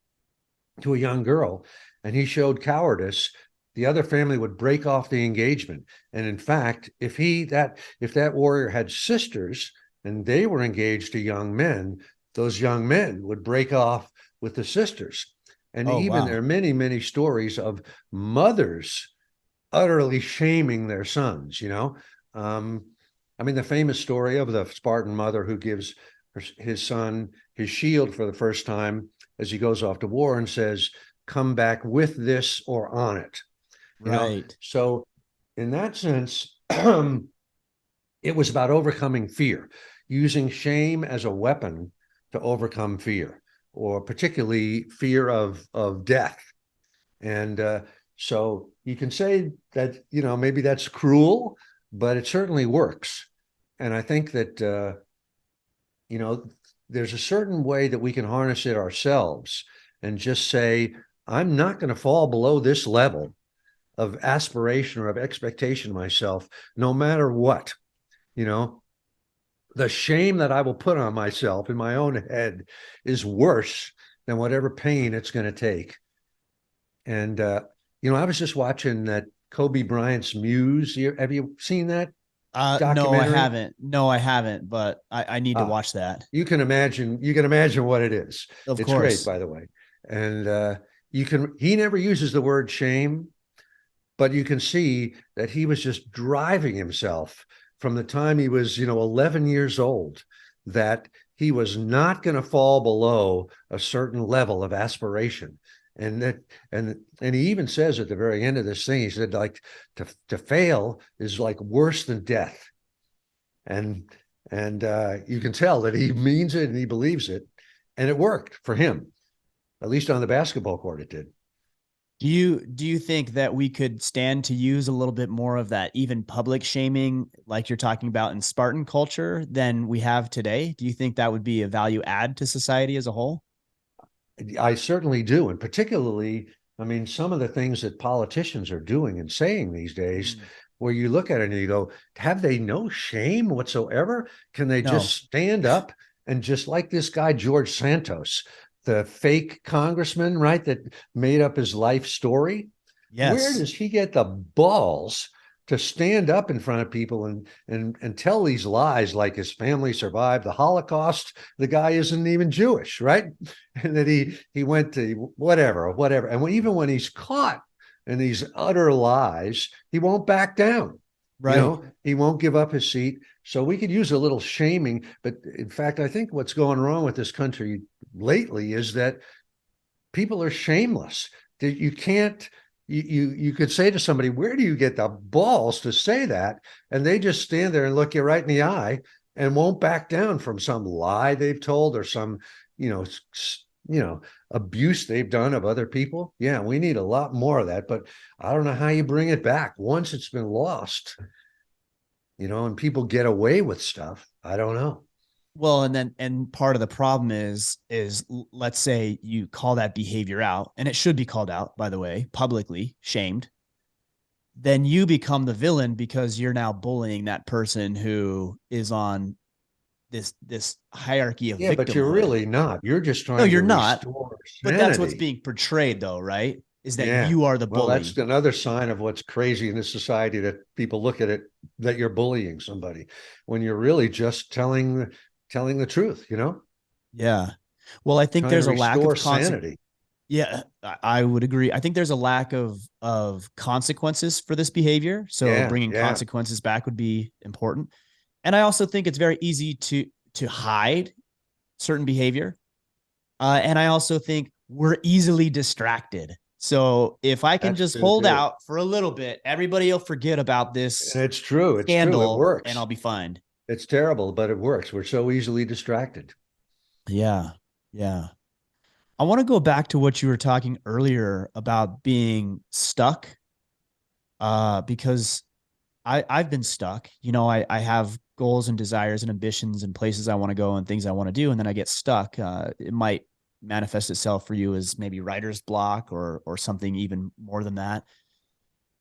to a young girl, and he showed cowardice, the other family would break off the engagement. And in fact, if that warrior had sisters and they were engaged to young men, those young men would break off with the sisters. And Oh even there wow. are many, many stories of mothers utterly shaming their sons. Um, I mean, the famous story of the Spartan mother who gives his son his shield for the first time as he goes off to war and says, come back with this or on it. Right. So in that sense, it was about overcoming fear, using shame as a weapon to overcome fear, or particularly fear of death. And so you can say that, maybe that's cruel, but it certainly works. And I think that, there's a certain way that we can harness it ourselves and just say, I'm not going to fall below this level of aspiration or of expectation of myself, no matter what. You know, the shame that I will put on myself in my own head is worse than whatever pain it's going to take. And, I was just watching that Kobe Bryant's Muse. Have you seen that No, I documentary? haven't. No, I haven't, but I need to Ah, watch that. you can imagine what it is. Of It's great, course. by the way. And he never uses the word shame, but you can see that he was just driving himself from the time he was, 11 years old, that he was not going to fall below a certain level of aspiration. And that, and he even says at the very end of this thing, he said, like, to fail is like worse than death. And you can tell that he means it and he believes it, and it worked for him, at least on the basketball court. It did. Do you think that we could stand to use a little bit more of that even public shaming, like you're talking about in Spartan culture, than we have today? Do you think that would be a value add to society as a whole? I certainly do. And particularly, I mean, some of the things that politicians are doing and saying these days, where you look at it and you go, have they no shame whatsoever? Can they No. just stand up and just like this guy, George Santos, the fake congressman, right, that made up his life story? Where Yes. does he get the balls to stand up in front of people and tell these lies like his family survived the Holocaust? The guy isn't even Jewish, right? And that he went to whatever. And even when he's caught in these utter lies, he won't back down. Right. He won't give up his seat. So we could use a little shaming. But in fact, I think what's going wrong with this country lately is that people are shameless. That you can't you could say to somebody, where do you get the balls to say that? And they just stand there and look you right in the eye and won't back down from some lie they've told or some, you know, abuse they've done of other people. Yeah, we need a lot more of that, but I don't know how you bring it back once it's been lost, and people get away with stuff. I don't know. Well, and part of the problem is let's say you call that behavior out, and it should be called out, by the way, publicly shamed. Then you become the villain because you're now bullying that person who is on this hierarchy of Yeah, but you're victimhood. really not. You're just No, trying you're to not. restore But that's what's sanity. being portrayed, though, right? Is that Yeah. you are the Well, that's bully. another sign of what's crazy in this society, that people look at it that you're bullying somebody when you're really just telling the truth, Yeah. Well, I think trying to there's a lack restore of consequence. sanity. Yeah, I would agree. I think there's a lack of consequences for this behavior. So Yeah, bringing yeah. consequences back would be important. And I also think it's very easy to hide certain behavior. And I also think we're easily distracted. So if I can That's just true hold too. out for a little bit, everybody will forget about And this it's true. It's true. It scandal and works. I'll be fine. It's terrible, but it works. We're so easily distracted. Yeah. Yeah. I want to go back to what you were talking earlier about being stuck. Because I've been stuck. I have goals and desires and ambitions and places I want to go and things I want to do, and then I get stuck. It might manifest itself for you as maybe writer's block or something even more than that.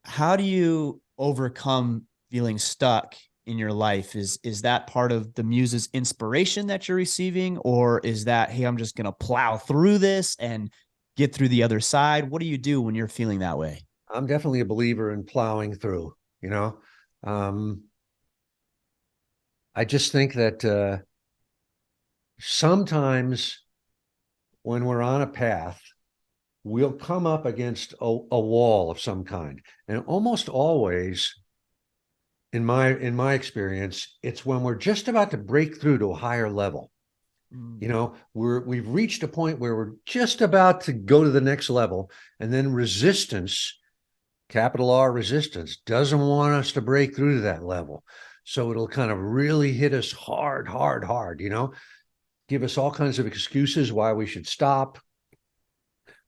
How do you overcome feeling stuck in your life? Is that part of the muse's inspiration that you're receiving, or is that, hey, I'm just gonna plow through this and get through the other side? What do you do when you're feeling that way? I'm definitely a believer in plowing through, you know. Um, I just think that sometimes when we're on a path, we'll come up against a wall of some kind. And almost always, in my experience, it's when we're just about to break through to a higher level. Mm. We've reached a point where we're just about to go to the next level, and then resistance, capital R resistance, doesn't want us to break through to that level. So it'll kind of really hit us hard, hard, hard, give us all kinds of excuses why we should stop,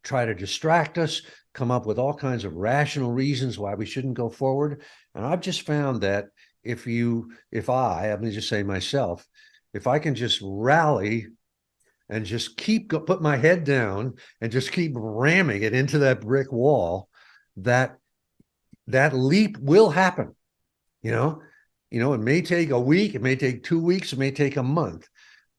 try to distract us, come up with all kinds of rational reasons why we shouldn't go forward. And I've just found that I'm going to just say myself, if I can just rally and just put my head down and just keep ramming it into that brick wall, that leap will happen. You know, it may take a week, it may take 2 weeks, it may take a month,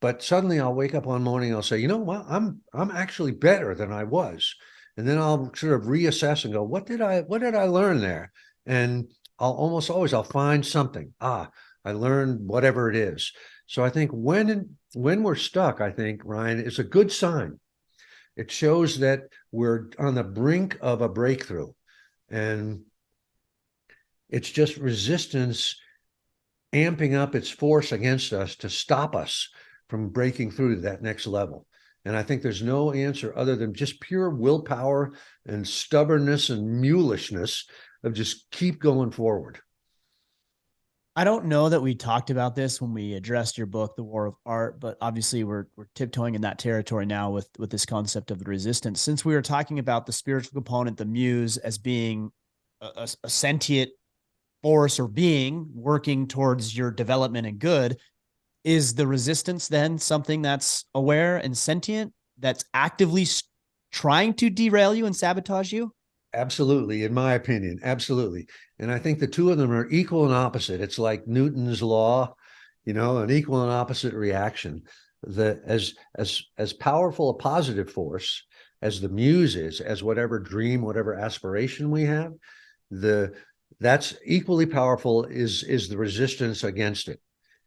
but suddenly I'll wake up one morning, I'll say, what, I'm actually better than I was. And then I'll sort of reassess and go, what did I learn there? And I'll find something. I learned whatever it is. So I think when we're stuck, I think, Ryan, is a good sign. It shows that we're on the brink of a breakthrough. And It's just resistance amping up its force against us to stop us from breaking through to that next level. And I think there's no answer other than just pure willpower and stubbornness and mulishness of just keep going forward. I don't know that we talked about this when we addressed your book, The War of Art, but obviously we're tiptoeing in that territory now with this concept of the resistance. Since we were talking about the spiritual component, the muse, as being a sentient force or being working towards your development and good, is the resistance then something that's aware and sentient, that's actively trying to derail you and sabotage you? Absolutely, in my opinion, absolutely. And I think the two of them are equal and opposite. It's like Newton's law, an equal and opposite reaction. As powerful a positive force as the muse is, as whatever dream, whatever aspiration we have, that's equally powerful is the resistance against it.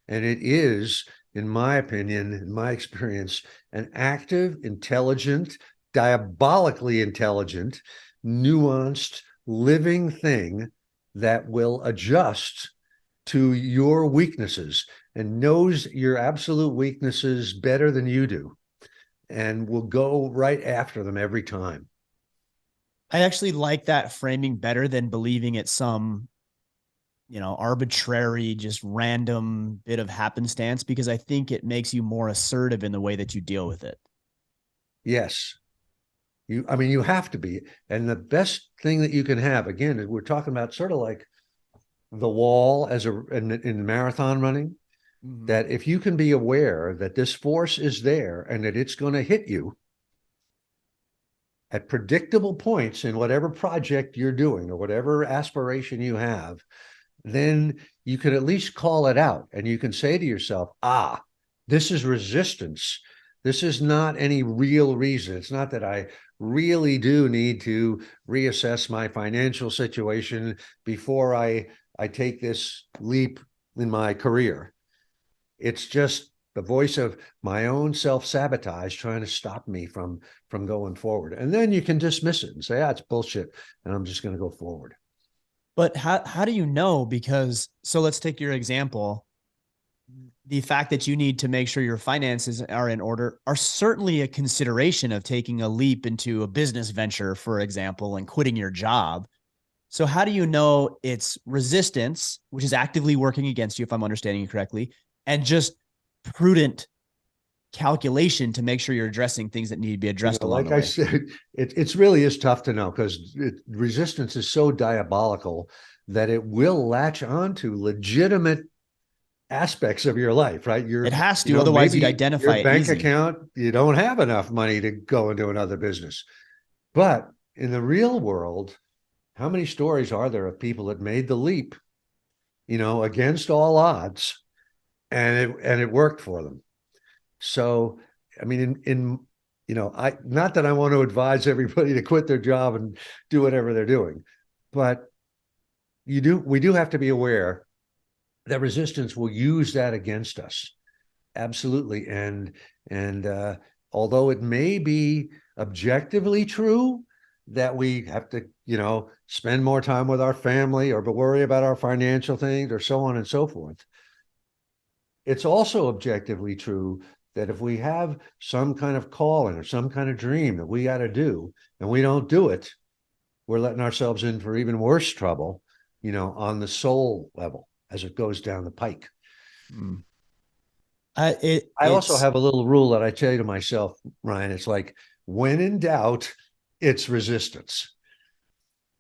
And it is, in my opinion, in my experience, an active, intelligent, diabolically intelligent, nuanced, living thing that will adjust to your weaknesses and knows your absolute weaknesses better than you do and will go right after them every time. I actually like that framing better than believing it's some, arbitrary, just random bit of happenstance, because I think it makes you more assertive in the way that you deal with it. Yes. You have to be. And the best thing that you can have, again, we're talking about sort of like the wall in marathon running, that if you can be aware that this force is there and that it's going to hit you at predictable points in whatever project you're doing or whatever aspiration you have, then you can at least call it out and you can say to yourself, this is resistance. This is not any real reason. It's not that I really do need to reassess my financial situation before I take this leap in my career. It's just the voice of my own self-sabotage trying to stop me from going forward. And then you can dismiss it and say, it's bullshit, and I'm just going to go forward. But how do you know? Because, so let's take your example. The fact that you need to make sure your finances are in order are certainly a consideration of taking a leap into a business venture, for example, and quitting your job. So how do you know it's resistance, which is actively working against you, if I'm understanding you correctly, and just prudent calculation to make sure you're addressing things that need to be addressed along the way? Like I said, it really is tough to know because resistance is so diabolical that it will latch onto legitimate aspects of your life, right? It has to, otherwise you'd identify your it bank easy. account, you don't have enough money to go into another business. But in the real world, how many stories are there of people that made the leap, against all odds, and it worked for them? So, I mean, not that I want to advise everybody to quit their job and do whatever they're doing, but we do have to be aware that resistance will use that against us. Absolutely. And although it may be objectively true that we have to, spend more time with our family or worry about our financial things or so on and so forth, it's also objectively true that if we have some kind of calling or some kind of dream that we got to do and we don't do it, we're letting ourselves in for even worse trouble, on the soul level as it goes down the pike. I also have a little rule that I tell you to myself, Ryan. It's like, when in doubt, it's resistance.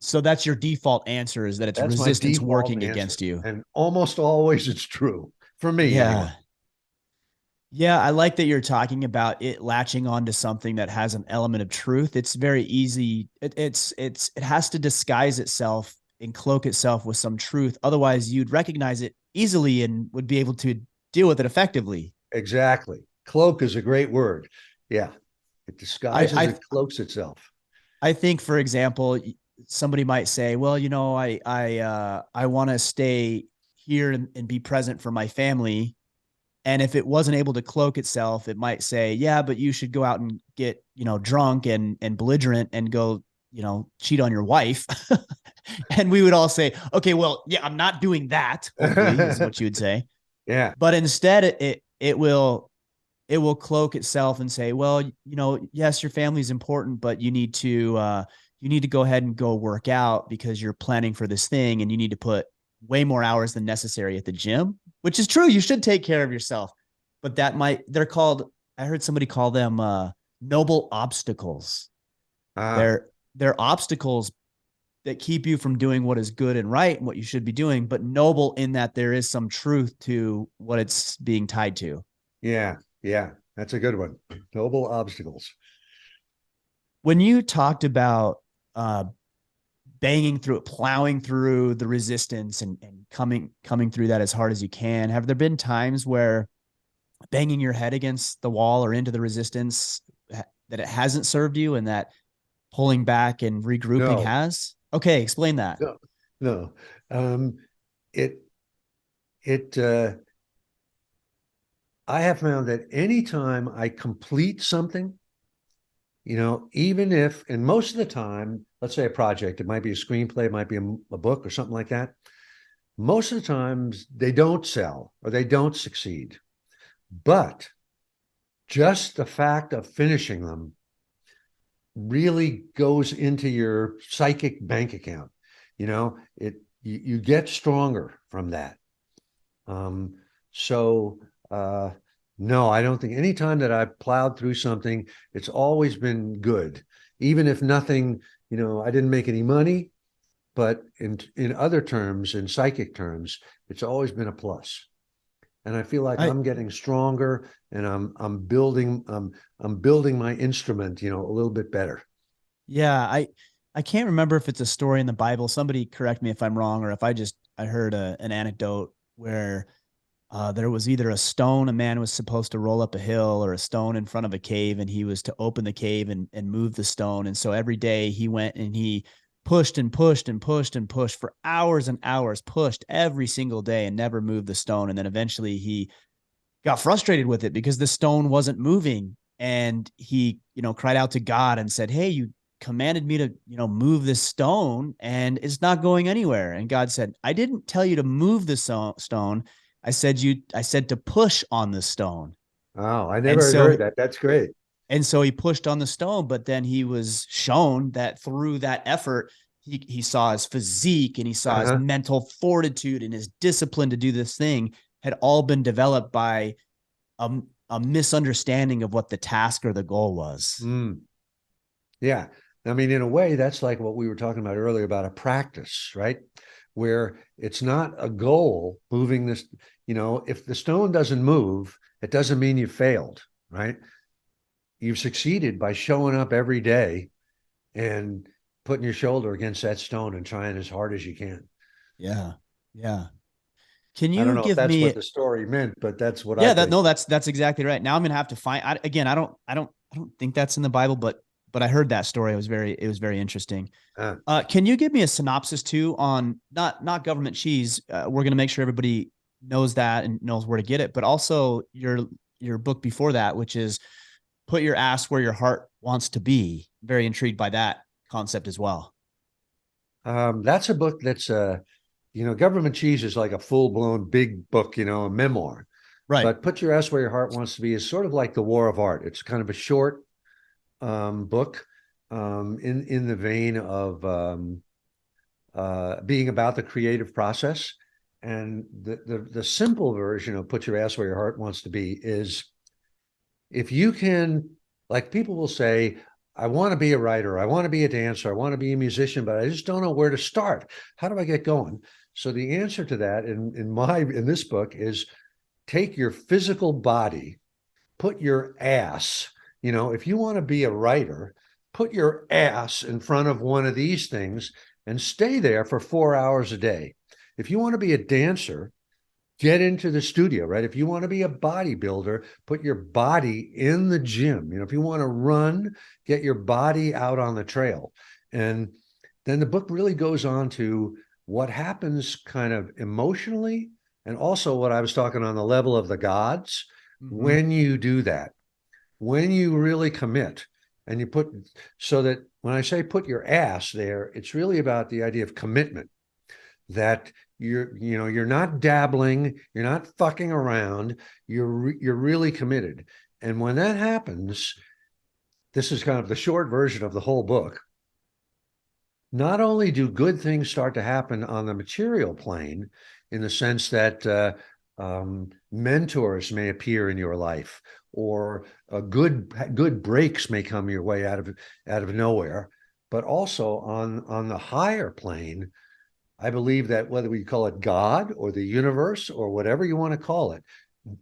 So that's your default answer, is that it's resistance working against you. And almost always it's true for me. Yeah. Anyway. Yeah. I like that you're talking about it latching onto something that has an element of truth. It's very easy. It has to disguise itself and cloak itself with some truth. Otherwise you'd recognize it easily and would be able to deal with it effectively. Exactly. Cloak is a great word. Yeah. It disguises, it cloaks itself. I think, for example, somebody might say, well, I want to stay here and be present for my family. And if it wasn't able to cloak itself, it might say, yeah, but you should go out and get, drunk and belligerent and go, cheat on your wife. And we would all say, okay, well, yeah, I'm not doing that, hopefully, is what you would say. Yeah. But instead it will cloak itself and say, well, yes, your family is important, but you need to go ahead and go work out because you're planning for this thing and you need to put way more hours than necessary at the gym, which is true. You should take care of yourself. But they're called, I heard somebody call them noble obstacles. Ah, They're obstacles that keep you from doing what is good and right and what you should be doing, but noble in that there is some truth to what it's being tied to. yeah. Yeah. That's a good one. Noble obstacles. When you talked about uh, banging through it, plowing through the resistance and coming through that as hard as you can, have there been times where banging your head against the wall or into the resistance that it hasn't served you and that pulling back and regrouping No, has? Okay, explain that. no, no. Um, it, it, I have found that anytime I complete something, even if, and most of the time, let's say a project, it might be a screenplay, it might be a book or something like that. Most of the times they don't sell or they don't succeed. But just the fact of finishing them really goes into your psychic bank account. You get stronger from that. Um, so no, I don't think anytime that I've plowed through something, it's always been good. Even if nothing, I didn't make any money, but in other terms, in psychic terms, it's always been a plus. And I feel like I I'm getting stronger and I'm building my instrument, a little bit better. Yeah, I can't remember if it's a story in the Bible. Somebody correct me if I'm wrong, or if I heard an anecdote where there was either a stone a man was supposed to roll up a hill or a stone in front of a cave, and he was to open the cave and move the stone. And so every day he went and he pushed and pushed and pushed and pushed for hours and hours, pushed every single day and never moved the stone. And then eventually he got frustrated with it because the stone wasn't moving. And he, cried out to God and said, hey, you commanded me to, move this stone and it's not going anywhere. And God said, I didn't tell you to move the stone. I said to push on the stone. Oh, I And never so, heard that. That's great. and so he pushed on the stone, but then he was shown that through that effort, he saw his physique and he saw his Uh-huh. mental fortitude and his discipline to do this thing had all been developed by a, a misunderstanding of what the task or the goal was. Mm. Yeah. I mean, in a way, that's like what we were talking about earlier about a practice, right? Where it's not a goal moving this, if the stone doesn't move, it doesn't mean you failed, right? You've succeeded by showing up every day and putting your shoulder against that stone and trying as hard as you can. Yeah. Yeah. Can I don't you know if give that's me? what the story meant, but that's what I Yeah, that think. no, that's exactly right. Now I'm gonna have to find. Again, I don't think that's in the Bible, but I heard that story. It was very interesting. Uh, Can you give me a synopsis too on not government cheese? We're gonna make sure everybody knows that and knows where to get it, but also your book before that, which is put your ass where your heart wants to be. Very intrigued by that concept as well. that's a book that's Government Cheese is like a full blown big book, a memoir. Right. But Put Your Ass Where Your Heart Wants to Be is sort of like the War of Art. It's kind of a short book in the vein of being about the creative process. And the simple version of Put Your Ass Where Your Heart Wants to Be is if you can, like people will say, I want to be a writer, I want to be a dancer, I want to be a musician, but I just don't know where to start. How do I get going? So the answer to that in this book is take your physical body, put your ass, if you want to be a writer, put your ass in front of one of these things and stay there for 4 hours a day. If you want to be a dancer, get into the studio, right? If you want to be a bodybuilder, put your body in the gym. If you want to run, get your body out on the trail. And then the book really goes on to what happens kind of emotionally and also what I was talking on the level of the gods Mm-hmm. when you do that, when you really commit. And you put, so that when I say put your ass there, it's really about the idea of commitment, that you're not dabbling, you're not fucking around, you're really committed. And when that happens, this is kind of the short version of the whole book. Not only do good things start to happen on the material plane, in the sense that mentors may appear in your life, or good breaks may come your way out of nowhere, but also on the higher plane. I believe that whether we call it God or the universe or whatever you want to call it,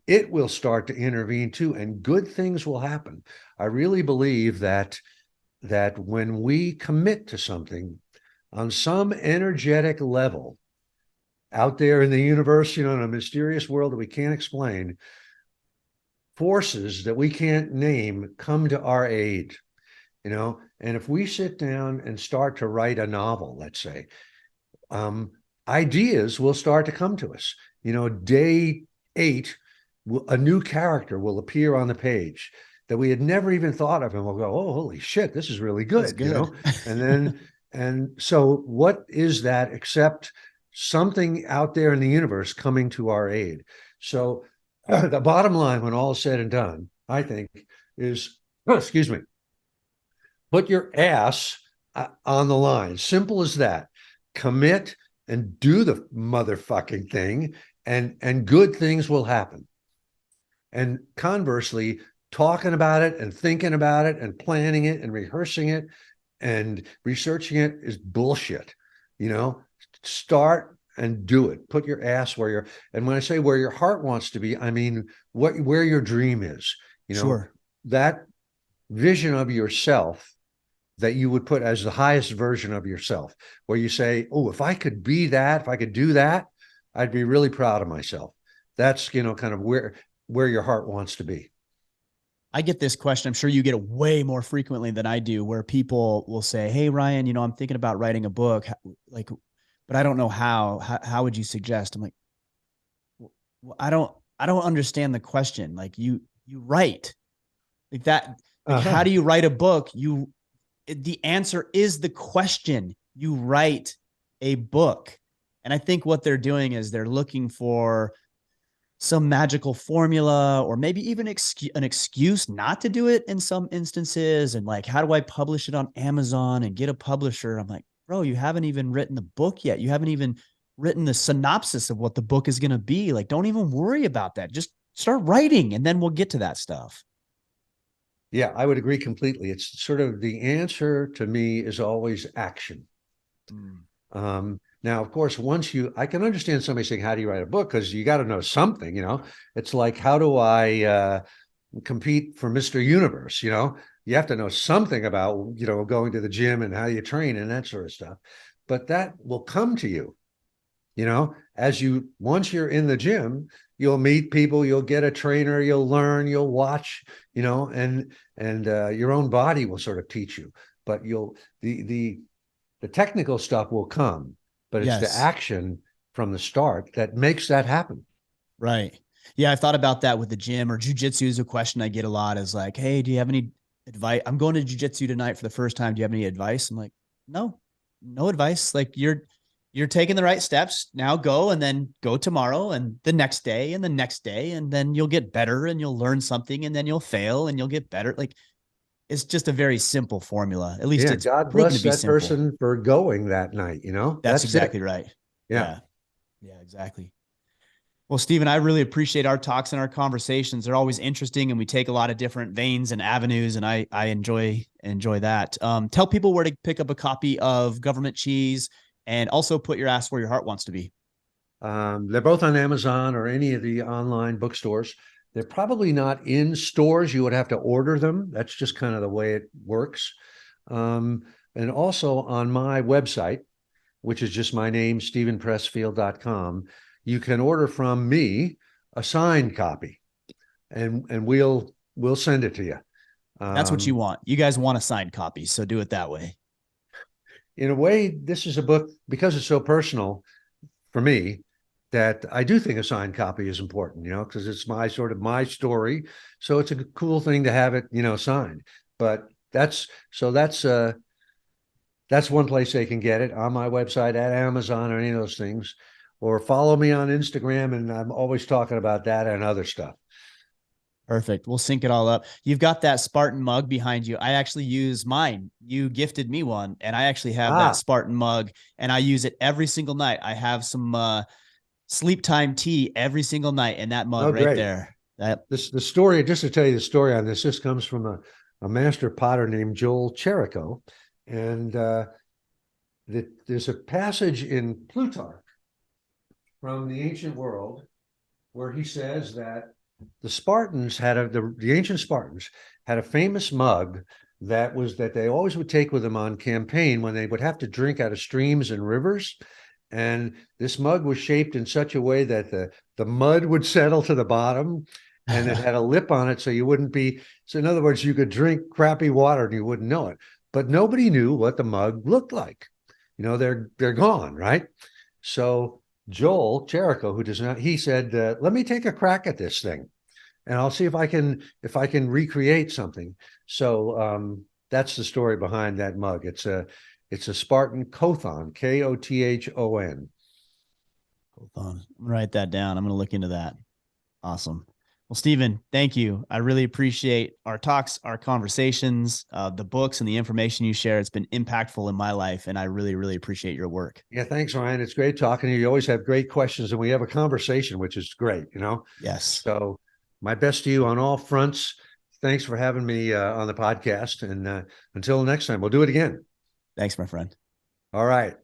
it will start to intervene too, and good things will happen. I really believe that when we commit to something on some energetic level out there in the universe, in a mysterious world that we can't explain, forces that we can't name come to our aid, and if we sit down and start to write a novel, let's say, ideas will start to come to us. Day 8, a new character will appear on the page that we had never even thought of, and we'll go, "Oh, holy shit, this is really good." That's good. And then, and so, what is that except something out there in the universe coming to our aid? So, the bottom line, when all is said and done, I think, is, excuse me, put your ass on the line. Simple as that. Commit and do the motherfucking thing, and good things will happen. And conversely, talking about it and thinking about it and planning it and rehearsing it and researching it is bullshit. Start and do it. Put your ass where and when I say where your heart wants to be, I mean where your dream is. Sure. That vision of yourself that you would put as the highest version of yourself, where you say, "Oh, if I could be that, if I could do that, I'd be really proud of myself." That's, kind of where your heart wants to be. I get this question. I'm sure you get it way more frequently than I do, where people will say, "Hey, Ryan, I'm thinking about writing a book, but I don't know how. How would you suggest?" I'm like, well, I don't understand the question. Like you write like that. Like, how do you write a book? The answer is the question. You write a book. And I think what they're doing is they're looking for some magical formula, or maybe even an excuse not to do it in some instances. And like, how do I publish it on Amazon and get a publisher? I'm like, bro, you haven't even written the book yet. You haven't even written the synopsis of what the book is going to be. Like, don't even worry about that. Just start writing, and then we'll get to that stuff. Yeah, I would agree completely. It's sort of, the answer to me is always action. Now, of course, I can understand somebody saying, "How do you write a book?" Because you got to know something, It's like, how do I compete for Mr. Universe? You have to know something about, going to the gym and how you train and that sort of stuff. But that will come to you, once you're in the gym, you'll meet people, you'll get a trainer, you'll learn, you'll watch, and your own body will sort of teach you. But the technical stuff will come, but it's the action from the start that makes that happen. Right. Yeah, I've thought about that with the gym, or jujitsu is a question I get a lot, is like, "Hey, do you have any advice? I'm going to jujitsu tonight for the first time. Do you have any advice?" I'm like, no advice. Like, you're taking the right steps. Now go, and then go tomorrow and the next day and the next day. And then you'll get better and you'll learn something, and then you'll fail and you'll get better. Like, it's just a very simple formula. At least it's God proven to bless be that simple. person for going that night. That's exactly right. Yeah. Yeah, exactly. Well, Steven, I really appreciate our talks and our conversations. They're always interesting, and we take a lot of different veins and avenues, and I enjoy that. Tell people where to pick up a copy of Govt Cheese, and also put your ass where your heart wants to be. They're both on Amazon or any of the online bookstores. They're probably not in stores. You would have to order them. That's just kind of the way it works. And also on my website, which is just my name, stevenpressfield.com, you can order from me a signed copy, and we'll send it to you. That's what you want. You guys want a signed copy, so do it that way. In a way, this is a book, because it's so personal for me, that I do think a signed copy is important, because it's my story. So it's a cool thing to have it, signed. But that's so that's one place they can get it, on my website, at Amazon, or any of those things, or follow me on Instagram, and I'm always talking about that and other stuff. Perfect. We'll sync it all up. You've got that Spartan mug behind you. I actually use mine. You gifted me one, and I actually have that Spartan mug, and I use it every single night. I have some sleep time tea every single night in that mug right there. The story, just to tell you the story on this, this comes from a master potter named Joel Cherico, and there's a passage in Plutarch from the ancient world where he says that the Spartans had the ancient Spartans had a famous mug that they always would take with them on campaign when they would have to drink out of streams and rivers. And this mug was shaped in such a way that the mud would settle to the bottom, and it had a lip on it, so you wouldn't be. So in other words, you could drink crappy water and you wouldn't know it. But nobody knew what the mug looked like. You know, they're gone, right? So Joel Cherico, who does not, he said, "Let me take a crack at this thing, and I'll see if I can recreate something." So that's the story behind that mug. It's a Spartan Kothon, Kothon. Kothon. I'm gonna write that down. I'm gonna look into that. Awesome. Well, Steven, thank you. I really appreciate our talks, our conversations, the books, and the information you share. It's been impactful in my life, and I really, really appreciate your work. Yeah, thanks, Ryan. It's great talking to you. You always have great questions, and we have a conversation, which is great, you know? Yes. So my best to you on all fronts. Thanks for having me on the podcast. And until next time, we'll do it again. Thanks, my friend. All right.